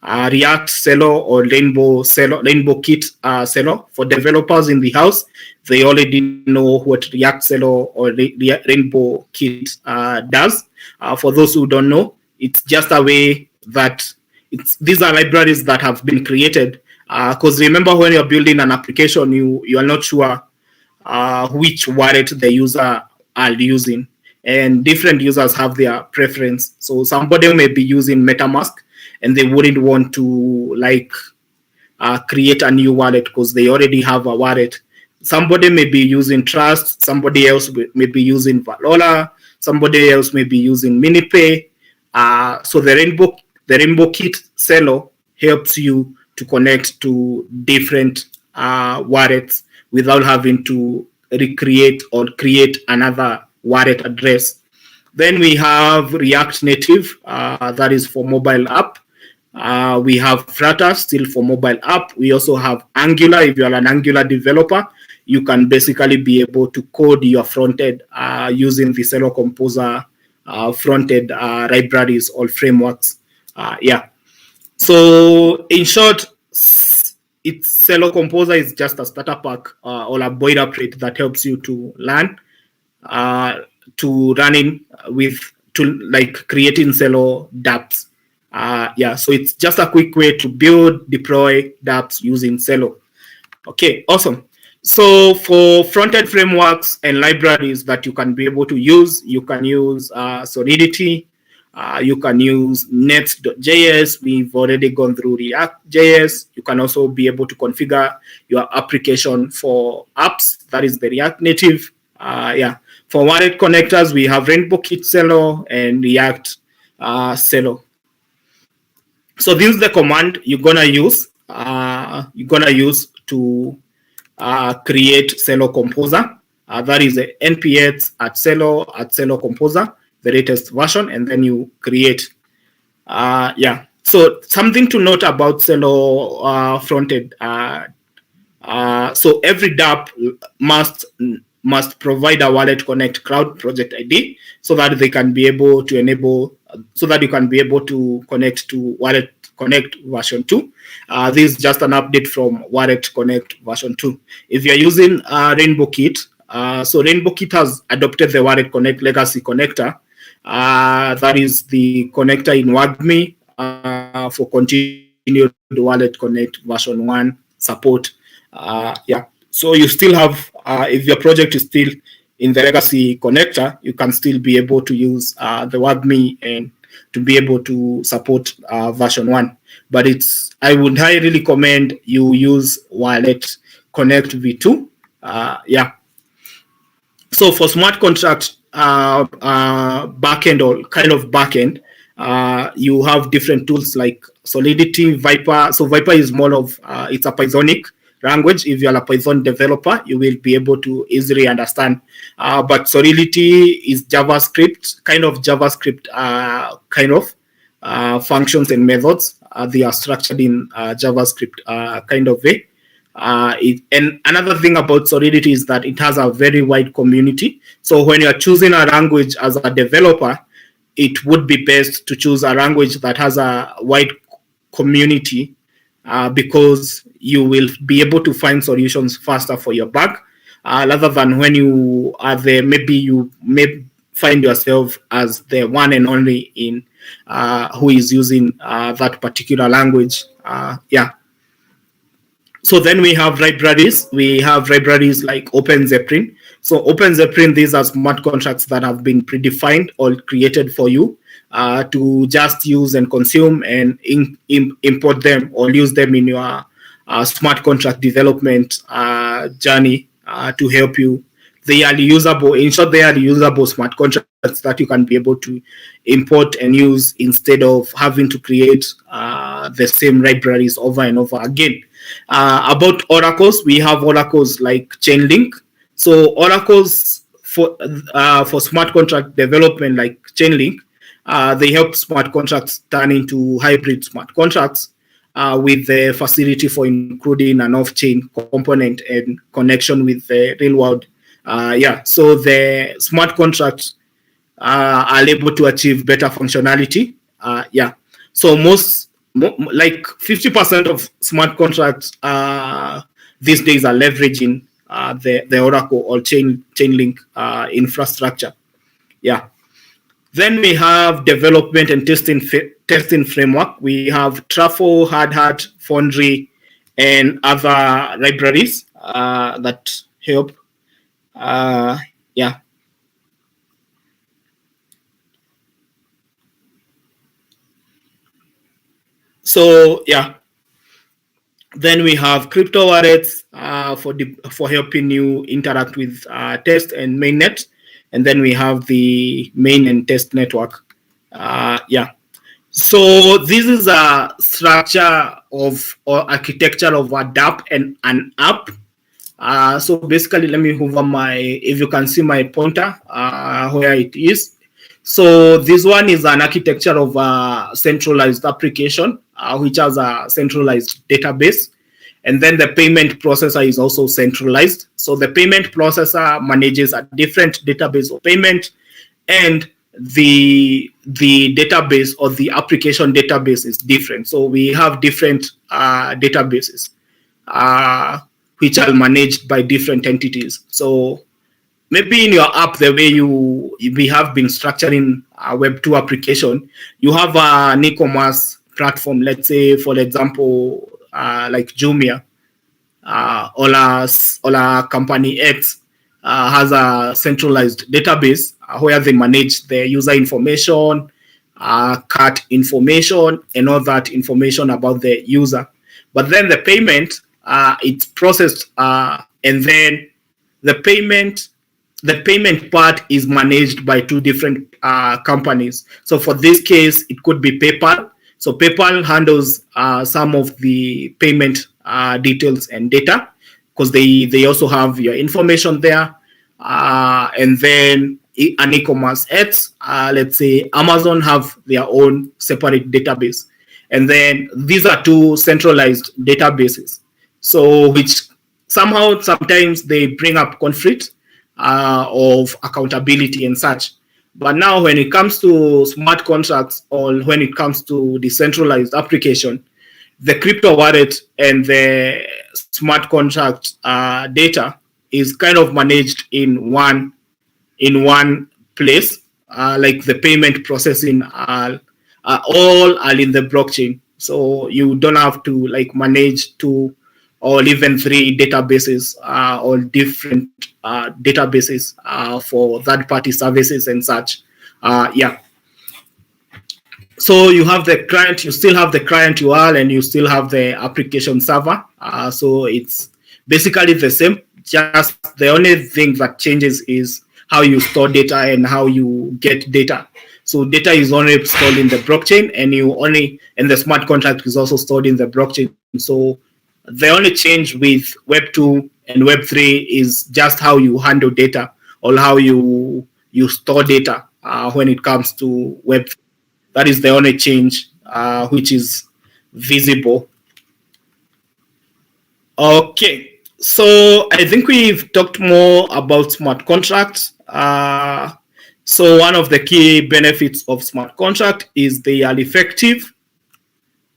React Celo or Rainbow Kit Celo. For developers in the house, they already know what React Celo or Rainbow Kit does. For those who don't know, it's just a way that these are libraries that have been created. Because remember, when you're building an application, you are not sure which wallet the user are using, and different users have their preference. So somebody may be using MetaMask, and they wouldn't want to create a new wallet because they already have a wallet. Somebody may be using Trust, somebody else may be using Valola, somebody else may be using MiniPay. So the Rainbow Kit Celo helps you to connect to different wallets without having to recreate or create another wallet address. Then we have React Native, that is for mobile app. We have Flutter still for mobile app. We also have Angular. If you are an Angular developer, you can basically be able to code your frontend using the Celo Composer frontend libraries or frameworks. Yeah. So in short, Celo Composer is just a starter pack or a boilerplate that helps you to learn to running with to like creating Celo dApps. Yeah, so it's just a quick way to build, deploy dApps using Celo. Okay, awesome. So for front-end frameworks and libraries that you can be able to use, you can use Solidity, you can use Next.js. We've already gone through React.js. You can also be able to configure your application for apps. That is the React Native. Yeah. For wallet connectors, we have Rainbow Kit Celo and React Celo. So this is the command you're gonna use. To create Celo Composer. That is the npx at Celo Composer, the latest version, and then you create. Yeah. So something to note about Celo frontend. So every dApp must provide a Wallet Connect Cloud project ID so that they can be able to enable, so that you can be able to connect to Wallet Connect version 2. This is just an update from Wallet Connect version 2. If you're using Rainbow Kit, so Rainbow Kit has adopted the Wallet Connect legacy connector. That is the connector in WAGMI for continued Wallet Connect version 1 support. Yeah, so you still have, if your project is still in the legacy connector, you can still be able to use the WAGMI and to be able to support version 1. But I would highly recommend you use Wallet Connect v2. Yeah. So for smart contract backend or kind of backend, you have different tools like Solidity, Viper. So Viper is more of, it's a Pythonic language. If you're a Python developer, you will be able to easily understand. But Solidity is JavaScript, kind of JavaScript, functions and methods. They are structured in JavaScript kind of way. And another thing about Solidity is that it has a very wide community. So when you're choosing a language as a developer, it would be best to choose a language that has a wide community because you will be able to find solutions faster for your bug, rather than when you are there, maybe you may find yourself as the one and only in who is using that particular language. Yeah. So then we have libraries. We have libraries like OpenZeppelin. So OpenZeppelin, these are smart contracts that have been predefined or created for you to just use and consume and import them or use them in your smart contract development journey to help you. They are reusable. In short, they are reusable smart contracts that you can be able to import and use instead of having to create the same libraries over and over again. About oracles, we have oracles like Chainlink. So oracles for smart contract development like Chainlink, they help smart contracts turn into hybrid smart contracts with the facility for including an off-chain component and connection with the real world. Yeah, so the smart contracts are able to achieve better functionality. Yeah, so like 50% of smart contracts these days are leveraging the Oracle or Chainlink infrastructure. Yeah. Then we have development and testing framework. We have Truffle, Hardhat, Foundry, and other libraries that help. Yeah. So yeah. Then we have crypto wallets for helping you interact with test and mainnet. And then we have the main and test network. Yeah. So this is a structure of or architecture of a DApp and an app. So basically, let me hover if you can see my pointer where it is. So this one is an architecture of a centralized application, which has a centralized database. And then the payment processor is also centralized. So the payment processor manages a different database of payment, and the database or the application database is different. So we have different databases which are managed by different entities. So maybe in your app, the way we have been structuring a Web2 application, you have an e-commerce platform. Let's say, for example, like Jumia, or a company X has a centralized database where they manage the user information, cart information, and all that information about the user. But then the payment, it's processed, and then the payment part is managed by two different companies. So for this case, it could be PayPal. So PayPal handles some of the payment details and data, because they also have your information there. And then an e-commerce X, let's say Amazon, have their own separate database. And then these are two centralized databases. So which sometimes they bring up conflict of accountability and such. But now when it comes to smart contracts, or when it comes to decentralized application, the crypto wallet and the smart contract data is kind of managed in one place. Like the payment processing all are in the blockchain. So you don't have to like manage two or even three databases or different databases for third-party services and such. Yeah. So you have the client, you still have the client URL, and you still have the application server. So it's basically the same. Just the only thing that changes is how you store data and how you get data. So data is only stored in the blockchain, and the smart contract is also stored in the blockchain. So the only change with Web 2 and Web 3 is just how you handle data, or how you store data when it comes to Web 3. That is the only change which is visible. Okay, so I think we've talked more about smart contracts. So one of the key benefits of smart contract is they are effective.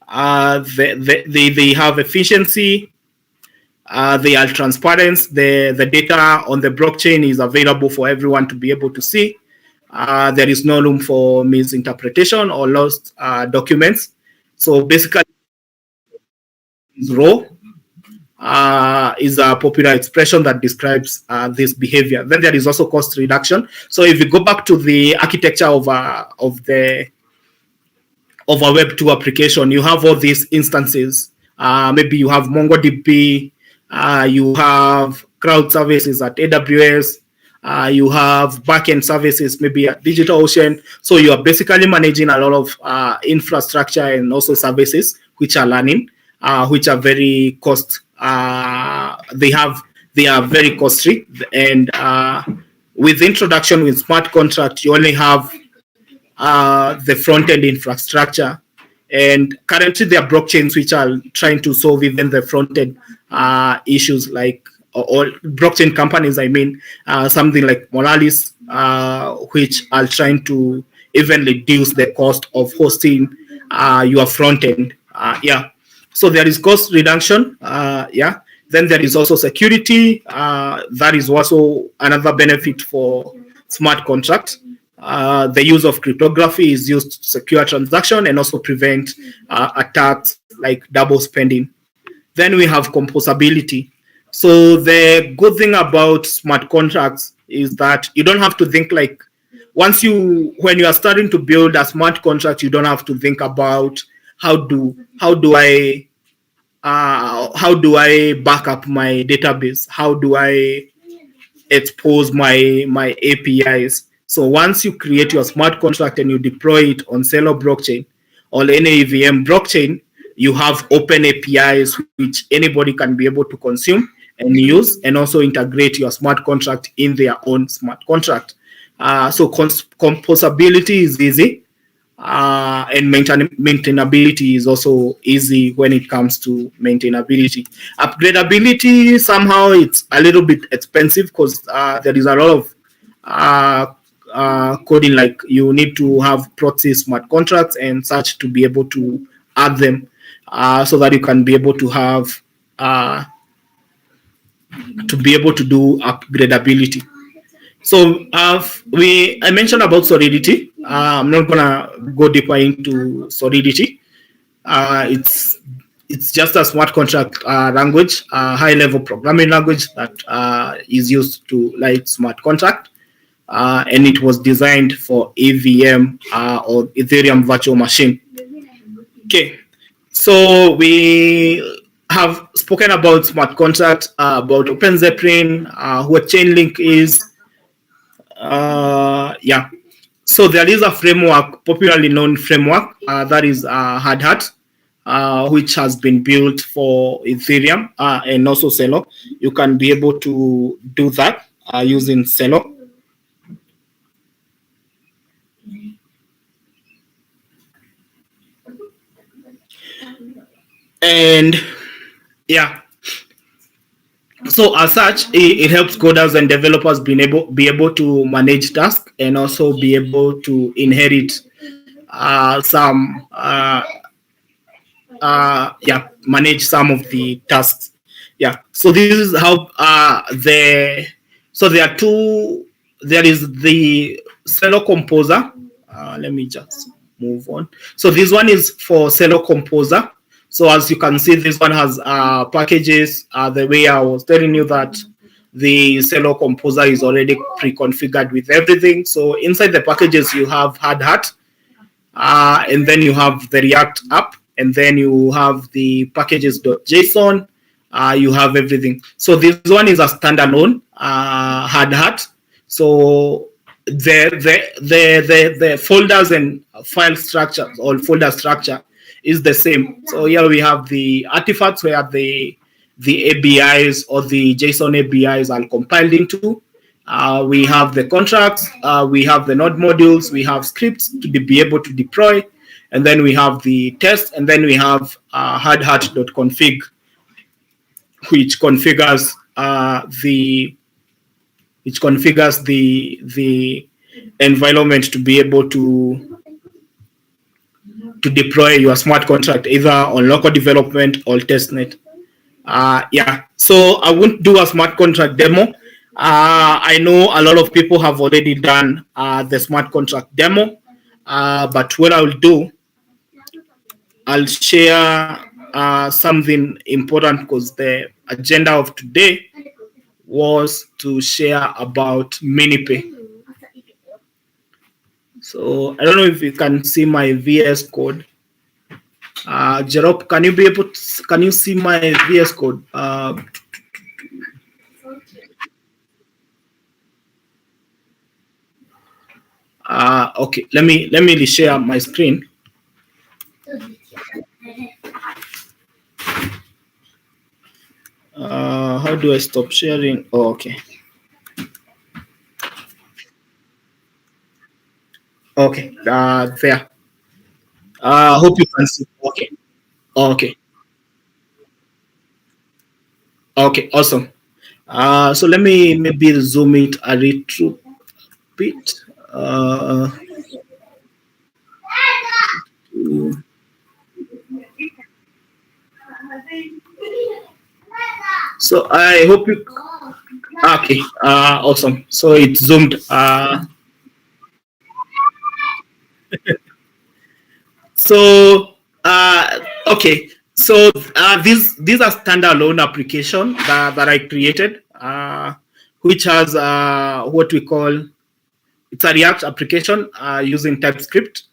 They have efficiency. They are transparent. The data on the blockchain is available for everyone to be able to see. There is no room for misinterpretation or lost documents. So basically, raw is a popular expression that describes this behavior. Then there is also cost reduction. So if you go back to the architecture of a Web 2 application, you have all these instances. Maybe you have MongoDB, you have cloud services at AWS, you have backend services maybe at DigitalOcean. So you are basically managing a lot of infrastructure and also services which are running, which are very they are very costly. And with introduction with smart contract, you only have the front-end infrastructure. And currently there are blockchains which are trying to solve even the front-end issues, like all blockchain companies, I mean, something like Moralis, which are trying to even reduce the cost of hosting your front-end. Yeah. So there is cost reduction. Yeah. Then there is also security. That is also another benefit for smart contracts. The use of cryptography is used to secure transaction and also prevent attacks like double spending. Then we have composability. So the good thing about smart contracts is that you don't have to think like, when you are starting to build a smart contract, you don't have to think about how do I how do I back up my database? How do I expose my APIs? So once you create your smart contract and you deploy it on Celo blockchain or any EVM blockchain, you have open APIs which anybody can be able to consume and use, and also integrate your smart contract in their own smart contract. So composability is easy, and maintainability is also easy when it comes to maintainability. Upgradability, somehow it's a little bit expensive because there is a lot of coding, like you need to have proxy smart contracts and such to be able to add them, so that you can be able to have to be able to do upgradability. So I mentioned about Solidity. I'm not gonna go deeper into Solidity. It's just a smart contract language, high-level programming language that is used to write smart contract, and it was designed for EVM or Ethereum virtual machine. Okay, so we have spoken about smart contract, about OpenZeppelin, what Chainlink is. Yeah, so there is a framework, popularly known framework, that is Hard Hat, which has been built for Ethereum and also Celo. You can be able to do that using Celo. And yeah, so as such, it helps coders and developers be able to manage tasks and also be able to inherit manage some of the tasks. Yeah. So this is how so there are two. There is the Celo Composer. Let me just move on. So this one is for Celo Composer. So as you can see, this one has packages. The way I was telling you that the Celo Composer is already pre-configured with everything. So inside the packages, you have Hard Hat, and then you have the React app, and then you have the packages.json. You have everything. So this one is a standalone Hard Hat. So the folders and file structures or folder structure is the same. So here we have the artifacts where the ABIs or the JSON ABIs are compiled into. We have the contracts, we have the node modules, we have scripts to be able to deploy, and then we have the test, and then we have hardhat.config, which configures the environment to be able to deploy your smart contract either on local development or testnet. Yeah, so I won't do a smart contract demo. I know a lot of people have already done the smart contract demo, but what I'll do, I'll share something important because the agenda of today was to share about MiniPay. So I don't know if you can see my VS code. Jerop, can you see my VS code? Okay, let me share my screen. How do I stop sharing? Oh, okay. Okay, there. Hope you can see. Okay. Okay. Okay, awesome. So let me maybe zoom it a little bit. So I hope you. Okay. Awesome. So it's zoomed. So okay. So these are standalone application that I created, which has what we call, it's a React application using TypeScript.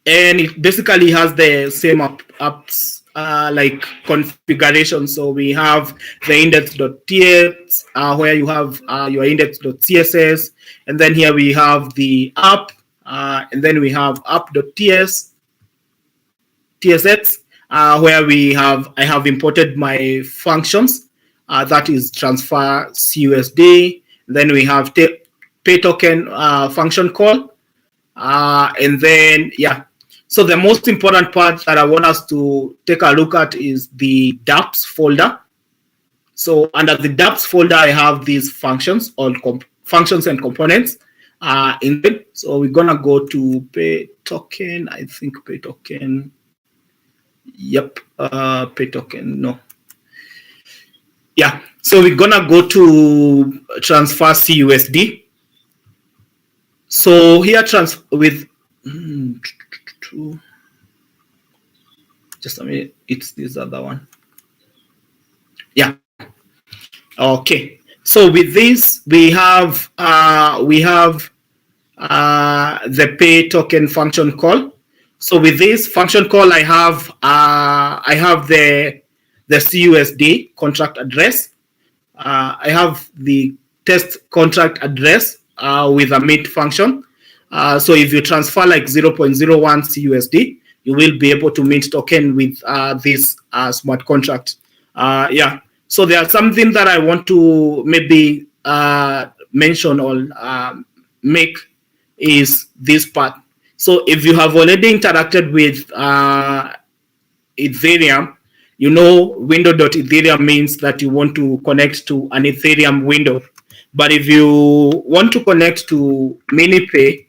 and it basically has the same apps like configuration. So we have the index.ts where you have your index.css, and then here we have the app, and then we have app.ts tsx where I have imported my functions, that is transfer CUSD. Then we have pay token function call, and then yeah. So the most important part that I want us to take a look at is the dapps folder. So under the dapps folder, I have these functions, all functions and components in it. So we're gonna go to pay token. I think pay token. Yep, pay token. No. Yeah. So we're gonna go to transfer CUSD. So here with just a minute, it's this other one. Yeah. Okay. So with this, we have the pay token function call. So with this function call, I have the CUSD contract address. I have the test contract address with a meet function. So if you transfer like 0.01 CUSD, you will be able to mint token with this smart contract. Yeah. So there's something that I want to maybe mention or make is this part. So if you have already interacted with Ethereum, you know window.ethereum means that you want to connect to an Ethereum window. But if you want to connect to MiniPay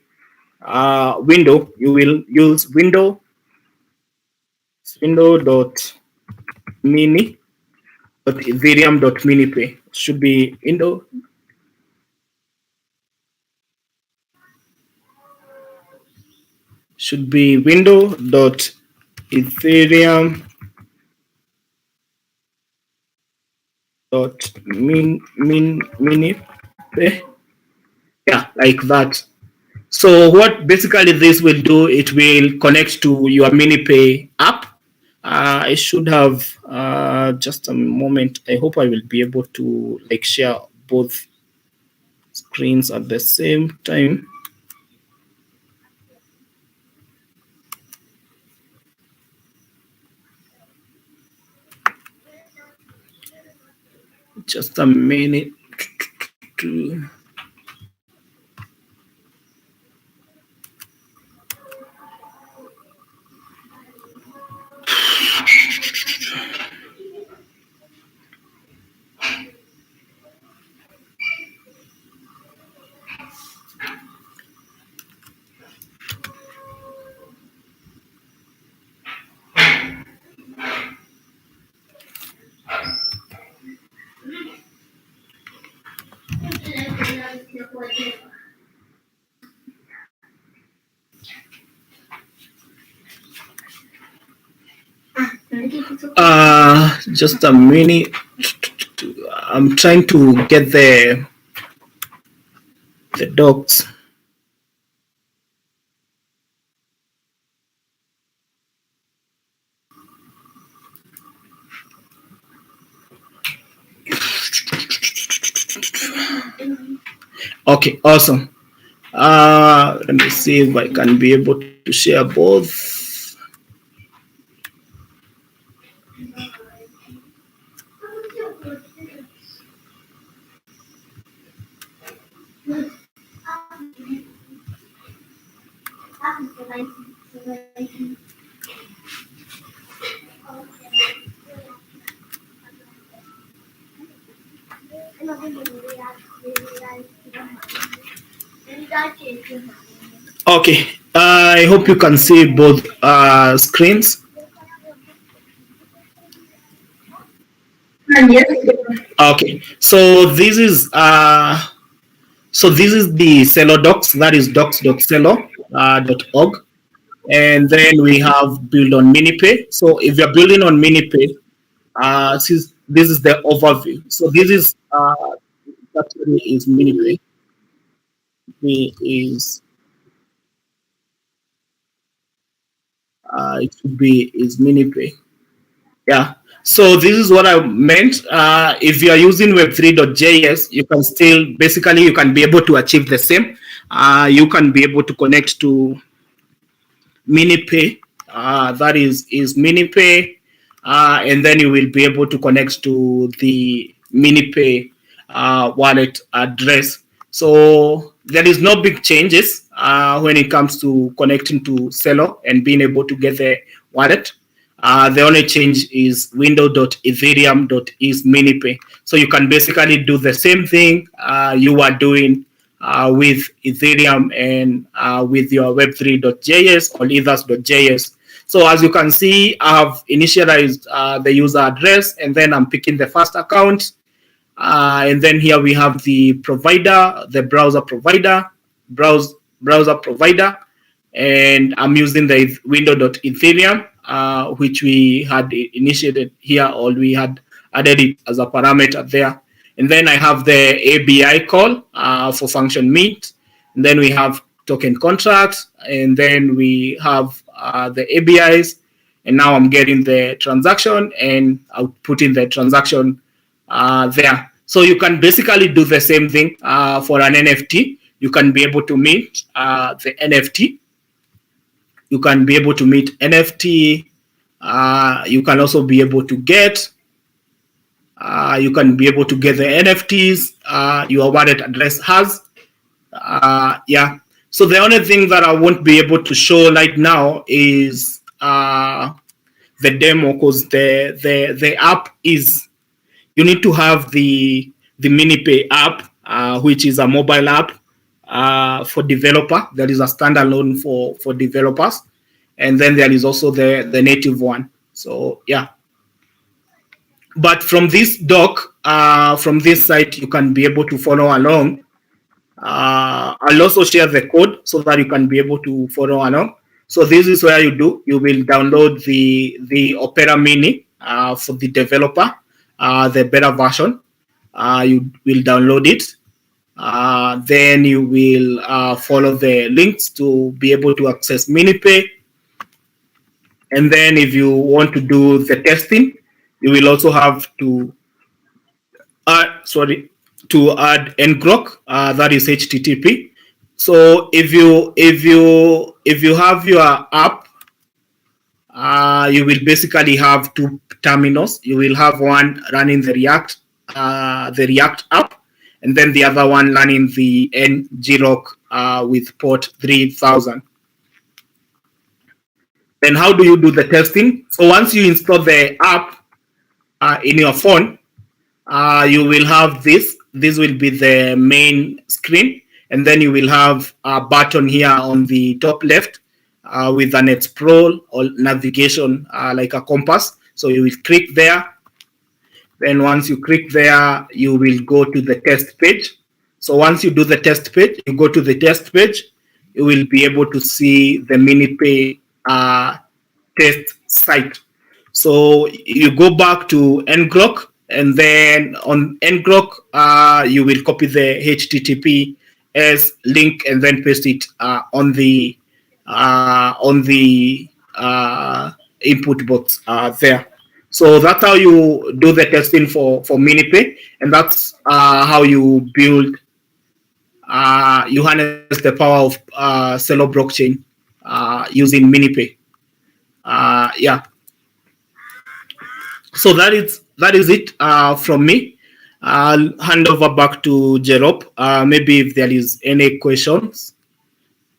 window, you will use window.mini.ethereum.minipay. Should be window. Should be window.ethereum minipay. Yeah, like that. So what basically this will do, it will connect to your MiniPay app. I should have just a moment. I hope I will be able to like share both screens at the same time. Just a minute. Just a minute. I'm trying to get the docs. Okay, awesome. Let me see if I can be able to share both. Okay, I hope you can see both screens. Yes. Okay, so this is the Celo docs. That is docs.celo.org, and then we have build on MiniPay. So if you're building on MiniPay, this is the overview. So this is actually is MiniPay. Is it should be is MiniPay. Yeah. So this is what I meant. If you are using Web3.js, you can still basically you can be able to achieve the same. You can be able to connect to MiniPay. That is MiniPay, and then you will be able to connect to the MiniPay wallet address. So there is no big changes when it comes to connecting to Celo and being able to get the wallet. The only change is window.ethereum.is MiniPay. So you can basically do the same thing you are doing with Ethereum and with your web3.js or ethers.js. So as you can see, I've initialized the user address, and then I'm picking the first account. And then here we have the provider, the browser provider, browser provider, and I'm using the window.ethereum, which we had initiated here, or we had added it as a parameter there. And then I have the ABI call for function meet. And then we have token contracts, and then we have the ABIs. And now I'm getting the transaction, and I'll put in the transaction there. So you can basically do the same thing for an NFT. You can be able to meet the NFT. You can be able to meet NFT. You can also be able to get. You can be able to get the NFTs your wallet address has. Yeah. So the only thing that I won't be able to show right now is the demo, because the app is, you need to have the MiniPay app, which is a mobile app for developer. There is a standalone for developers, and then there is also the native one. So yeah. But from this doc, from this site, you can be able to follow along. I'll also share the code so that you can be able to follow along. So this is where you will download the Opera Mini for the developer, the beta version. You will download it. Then you will follow the links to be able to access MiniPay. And then if you want to do the testing, you will also have to add ngrok, that is HTTP. So if you have your app, you will basically have two terminals. You will have one running the React app, and then the other one running the ngrok with port 3000. Then how do you do the testing? So once you install the app in your phone, you will have this. This will be the main screen, and then you will have a button here on the top left with an explore or navigation like a compass. So you will click there. Then once you click there, you will go to the test page. So once you do the test page, you go to the test page, you will be able to see the MiniPay test site. So you go back to ngrok, and then on ngrok, you will copy the HTTPS link and then paste it on the input box there. So that's how you do the testing for MiniPay, and that's how you build. You harness the power of Celo blockchain using MiniPay. Yeah. So that is it from me. I'll hand over back to Jerop. Maybe if there is any questions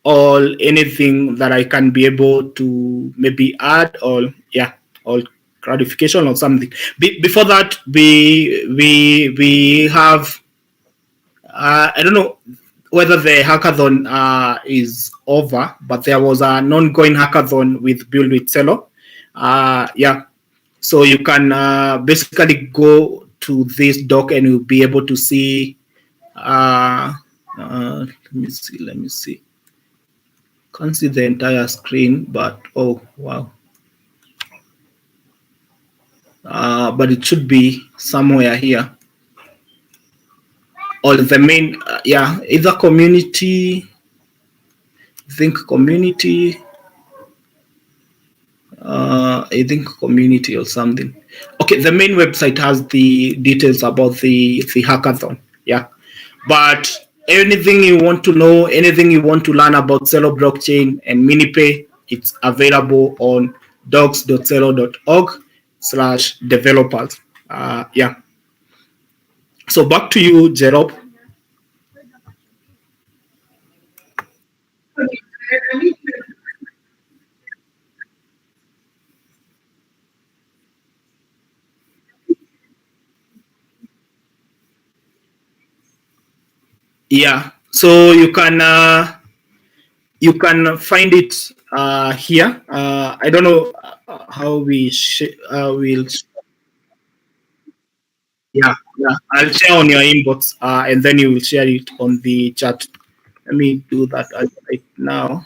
or anything that I can be able to maybe add, or clarification or something. Before that, we have I don't know whether the hackathon is over, but there was an ongoing hackathon with Build with Celo. Yeah. So you can basically go to this doc and you'll be able to see. Let me see. Can't see the entire screen, but oh wow. But it should be somewhere here. Or the main, either community. I think community. I think community or something. Okay, the main website has the details about the hackathon. Yeah, but anything you want to know, anything you want to learn about Celo blockchain and MiniPay, it's available on docs.celo.org/developers. Yeah. So back to you, Jerob. Yeah. So you can find it here. I don't know how will. Yeah, yeah. I'll share on your inbox, and then you will share it on the chat. Let me do that right now.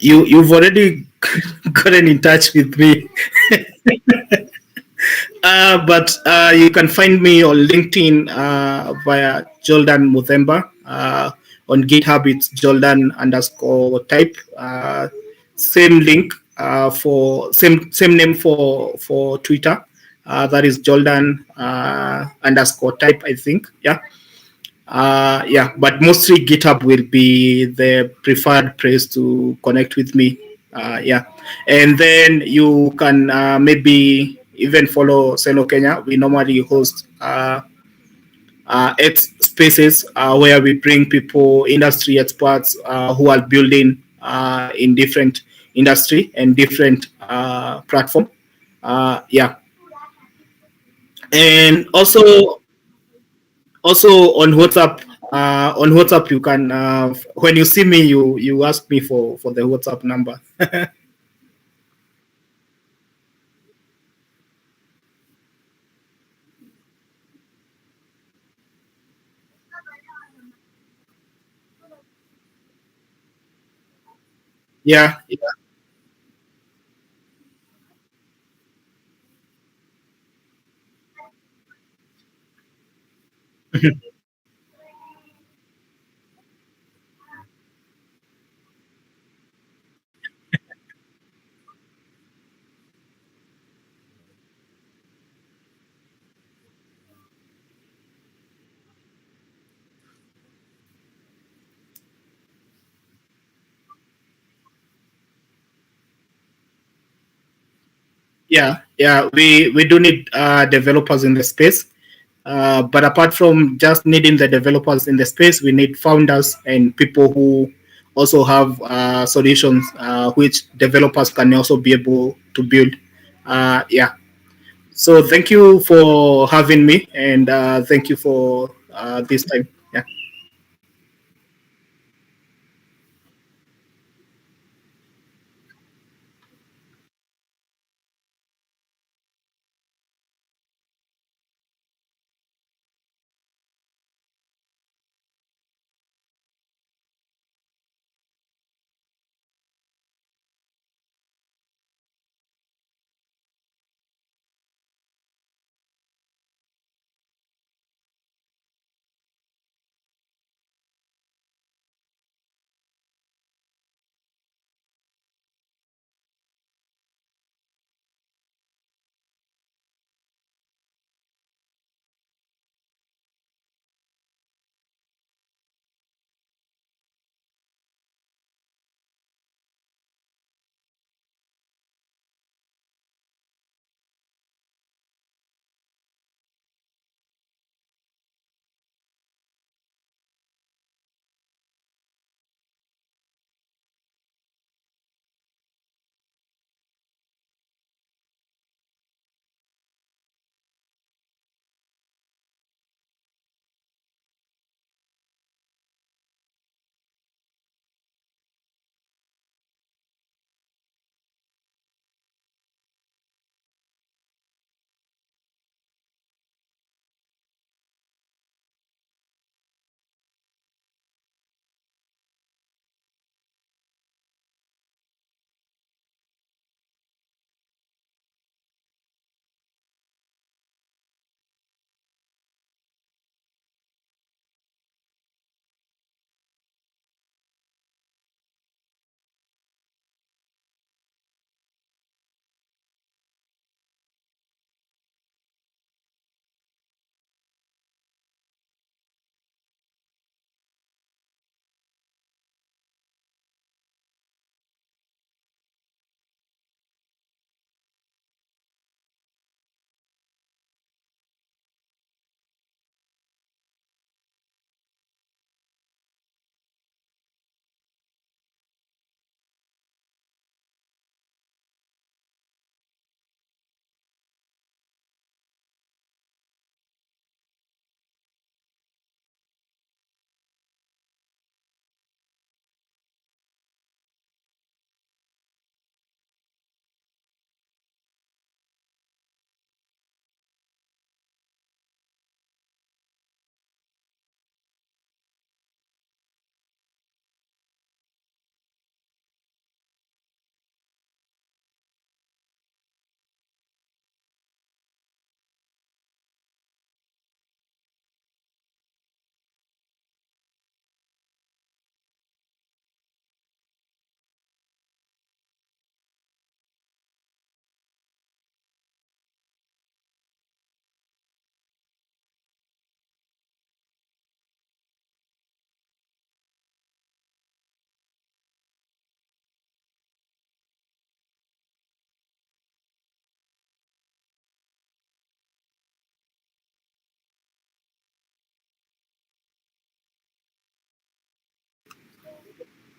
You've already gotten in touch with me, but you can find me on LinkedIn via Jordan Muthemba. On GitHub, it's Jordan underscore type. Same link for same name for Twitter. That is Jordan underscore type. I think. Yeah. Yeah, but mostly GitHub will be the preferred place to connect with me. Yeah, and then you can maybe even follow Selo Kenya. We normally host X spaces where we bring people, industry experts who are building in different industry and different platform. Yeah, and also on WhatsApp you can when you see me you ask me for the WhatsApp number. Yeah, yeah, we do need developers in the space, but apart from just needing the developers in the space, we need founders and people who also have solutions which developers can also be able to build. Yeah, so thank you for having me, and thank you for this time. Yeah.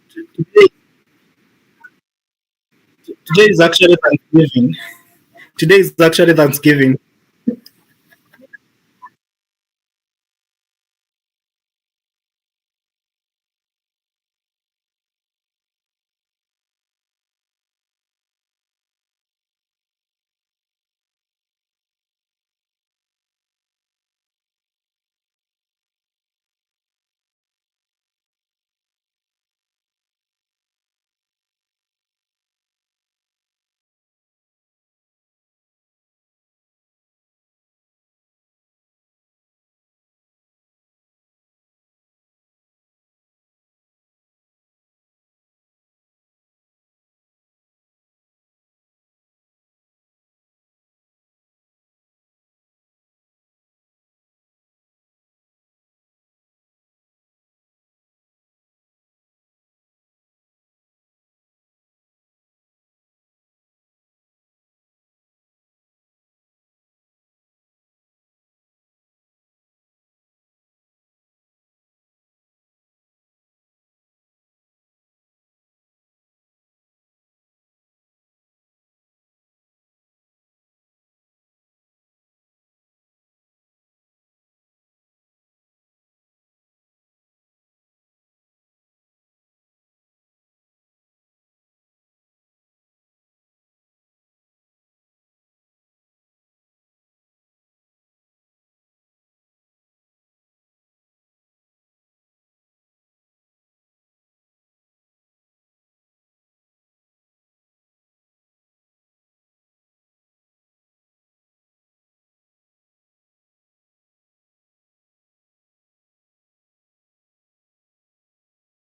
today, today is actually Thanksgiving. Today is actually Thanksgiving.